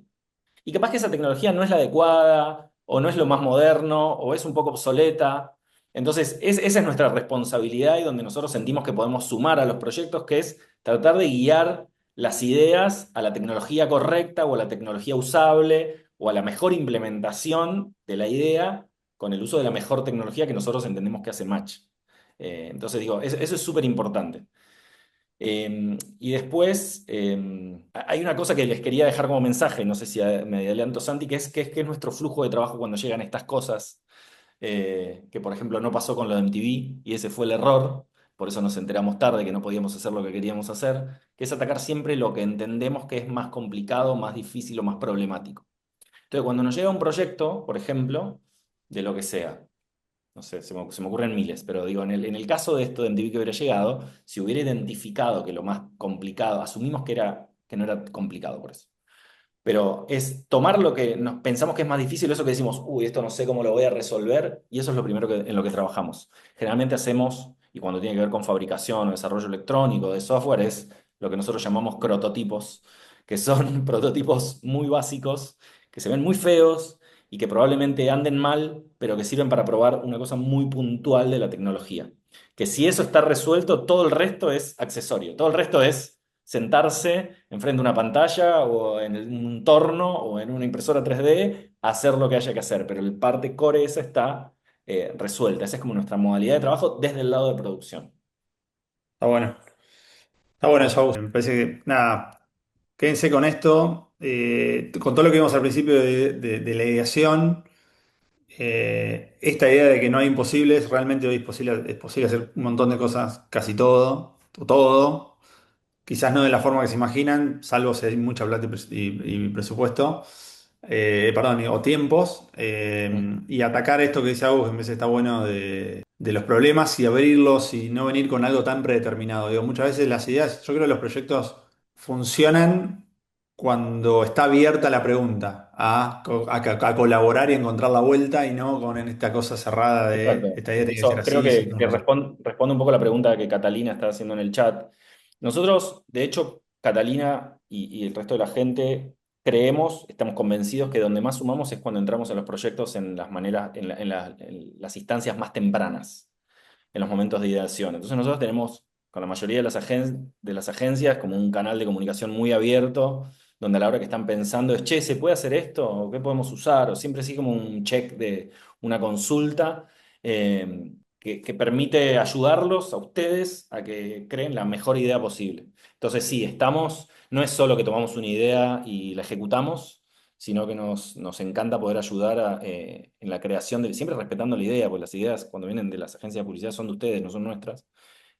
Y capaz que esa tecnología no es la adecuada, o no es lo más moderno, o es un poco obsoleta. Entonces, esa es nuestra responsabilidad y donde nosotros sentimos que podemos sumar a los proyectos, que es tratar de guiar las ideas a la tecnología correcta o a la tecnología usable o a la mejor implementación de la idea con el uso de la mejor tecnología que nosotros entendemos que hace match. Entonces digo, eso es súper importante. Y después hay una cosa que les quería dejar como mensaje, no sé si me adelanto Santi, que es nuestro flujo de trabajo cuando llegan estas cosas, que por ejemplo no pasó con lo de MTV y ese fue el error, por eso nos enteramos tarde que no podíamos hacer lo que queríamos hacer, que es atacar siempre lo que entendemos que es más complicado, más difícil o más problemático. Entonces cuando nos llega un proyecto, por ejemplo, de lo que sea, no sé, se me ocurren miles, pero digo, en el caso de esto de MTV que hubiera llegado, si hubiera identificado que lo más complicado, asumimos que no era complicado por eso, pero es tomar lo que nos pensamos que es más difícil, eso que decimos, uy, esto no sé cómo lo voy a resolver, y eso es lo primero en lo que trabajamos. Generalmente hacemos, y cuando tiene que ver con fabricación o desarrollo electrónico de software, es lo que nosotros llamamos prototipos, que son prototipos muy básicos, que se ven muy feos, y que probablemente anden mal, pero que sirven para probar una cosa muy puntual de la tecnología. Que si eso está resuelto, todo el resto es accesorio, todo el resto es sentarse enfrente de una pantalla o en un torno o en una impresora 3D a hacer lo que haya que hacer, pero el parte core esa está resuelta. Esa es como nuestra modalidad de trabajo desde el lado de producción. Está bueno. Está bueno eso, Agus. Me parece que, nada, quédense con esto. Con todo lo que vimos al principio de la ideación, esta idea de que no hay imposibles, realmente hoy es posible hacer un montón de cosas, casi todo, o todo. Quizás no de la forma que se imaginan, salvo si hay mucha plata y presupuesto, perdón, o tiempos, y atacar esto que dice Agus, que en vez está bueno de los problemas y abrirlos y no venir con algo tan predeterminado. Digo, muchas veces las ideas, yo creo que los proyectos funcionan cuando está abierta la pregunta a colaborar y encontrar la vuelta y no con esta cosa cerrada de Exacto. esta idea tiene que ser Eso creo así. Sí, que responde un poco a la pregunta que Catalina está haciendo en el chat. Nosotros, de hecho, Catalina y el resto de la gente creemos, estamos convencidos que donde más sumamos es cuando entramos en los proyectos en las maneras, en las instancias más tempranas, en los momentos de ideación. Entonces nosotros tenemos con la mayoría de las agencias como un canal de comunicación muy abierto, donde a la hora que están pensando es, che, ¿se puede hacer esto? ¿O qué podemos usar? O siempre así como un check de una consulta que permite ayudarlos a ustedes a que creen la mejor idea posible. Entonces sí, no es solo que tomamos una idea y la ejecutamos, sino que nos encanta poder ayudar en la creación siempre respetando la idea, porque las ideas cuando vienen de las agencias de publicidad son de ustedes, no son nuestras,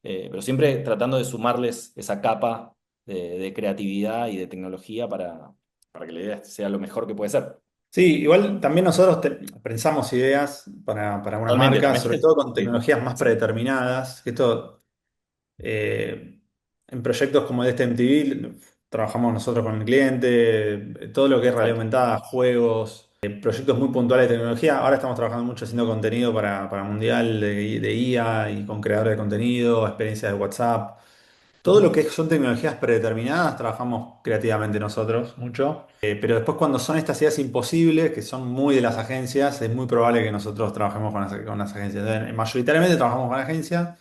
pero siempre tratando de sumarles esa capa de creatividad y de tecnología para que la idea sea lo mejor que puede ser. Sí, igual también nosotros pensamos ideas para una Totalmente, marca, también. sobre todo con Sí, tecnologías más sí, predeterminadas. Que esto, en proyectos como el de este MTV, trabajamos nosotros con el cliente, todo lo que es realidad exacto. aumentada, juegos, proyectos muy puntuales de tecnología. Ahora estamos trabajando mucho haciendo contenido para Mundial de IA y con creadores de contenido, experiencias de WhatsApp. Todo lo Ujú. que son tecnologías predeterminadas trabajamos creativamente nosotros mucho. Pero después cuando son estas ideas imposibles, que son muy de las agencias, es muy probable que nosotros trabajemos con las agencias. Mayoritariamente trabajamos con agencias,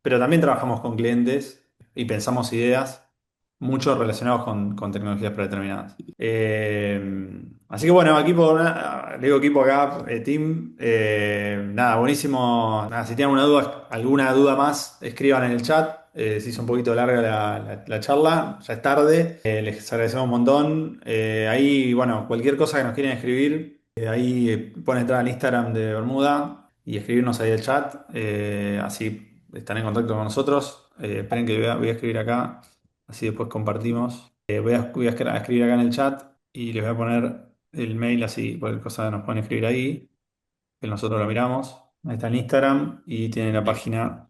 pero también trabajamos con clientes y pensamos ideas mucho relacionados con tecnologías predeterminadas. Así que bueno, equipo, le digo equipo acá, team, nada, buenísimo. Nada, si tienen alguna duda más, escriban en el chat. Se hizo un poquito larga la charla, ya es tarde. Les agradecemos un montón. Ahí, bueno, cualquier cosa que nos quieran escribir, ahí pueden entrar al Instagram de Bermuda y escribirnos ahí el chat. Así están en contacto con nosotros. Esperen que voy a escribir acá, así después compartimos. Voy a escribir acá en el chat y les voy a poner el mail, así cualquier cosa nos pueden escribir ahí, que nosotros lo miramos. Ahí está en Instagram y tienen la página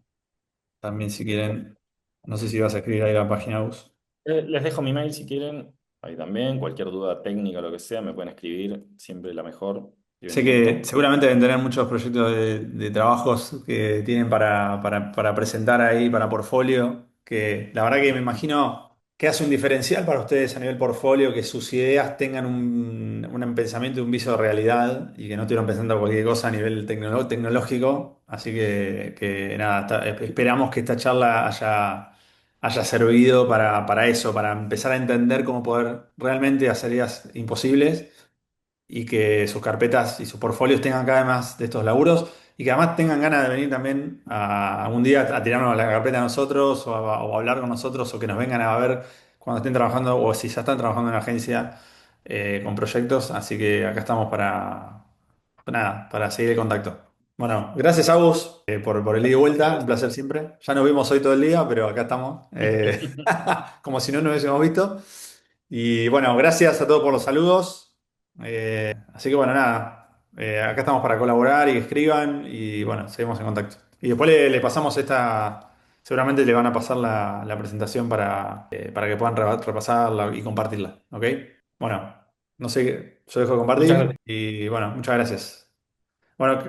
también si quieren. No sé si vas a escribir ahí la página, Gus. Les dejo mi mail si quieren, ahí también, cualquier duda técnica o lo que sea, me pueden escribir, siempre la mejor, y Sé un que gusto. seguramente deben tener muchos proyectos de trabajos que tienen para presentar ahí, para portfolio, que la verdad que me imagino que hace un diferencial para ustedes a nivel portfolio, que sus ideas tengan un pensamiento y un viso de realidad y que no estuvieran pensando cualquier cosa a nivel tecnológico. Así que nada, esperamos que esta charla haya servido para eso, para empezar a entender cómo poder realmente hacer ideas imposibles y que sus carpetas y sus portfolios tengan cada vez más de estos laburos y que además tengan ganas de venir también a un día a tirarnos la carpeta a nosotros o a hablar con nosotros o que nos vengan a ver cuando estén trabajando o si ya están trabajando en la agencia con proyectos. Así que acá estamos nada, para seguir el contacto. Bueno, gracias a vos por el ida y vuelta, un placer siempre. Ya nos vimos hoy todo el día, pero acá estamos, como si no nos hubiésemos visto. Y bueno, gracias a todos por los saludos. Así que bueno, nada, acá estamos para colaborar y que escriban y bueno, seguimos en contacto. Y después le pasamos seguramente le van a pasar la presentación para que puedan repasarla y compartirla, ¿ok? Bueno, no sé, yo dejo de Muchas compartir gracias. y bueno, muchas gracias. Bueno,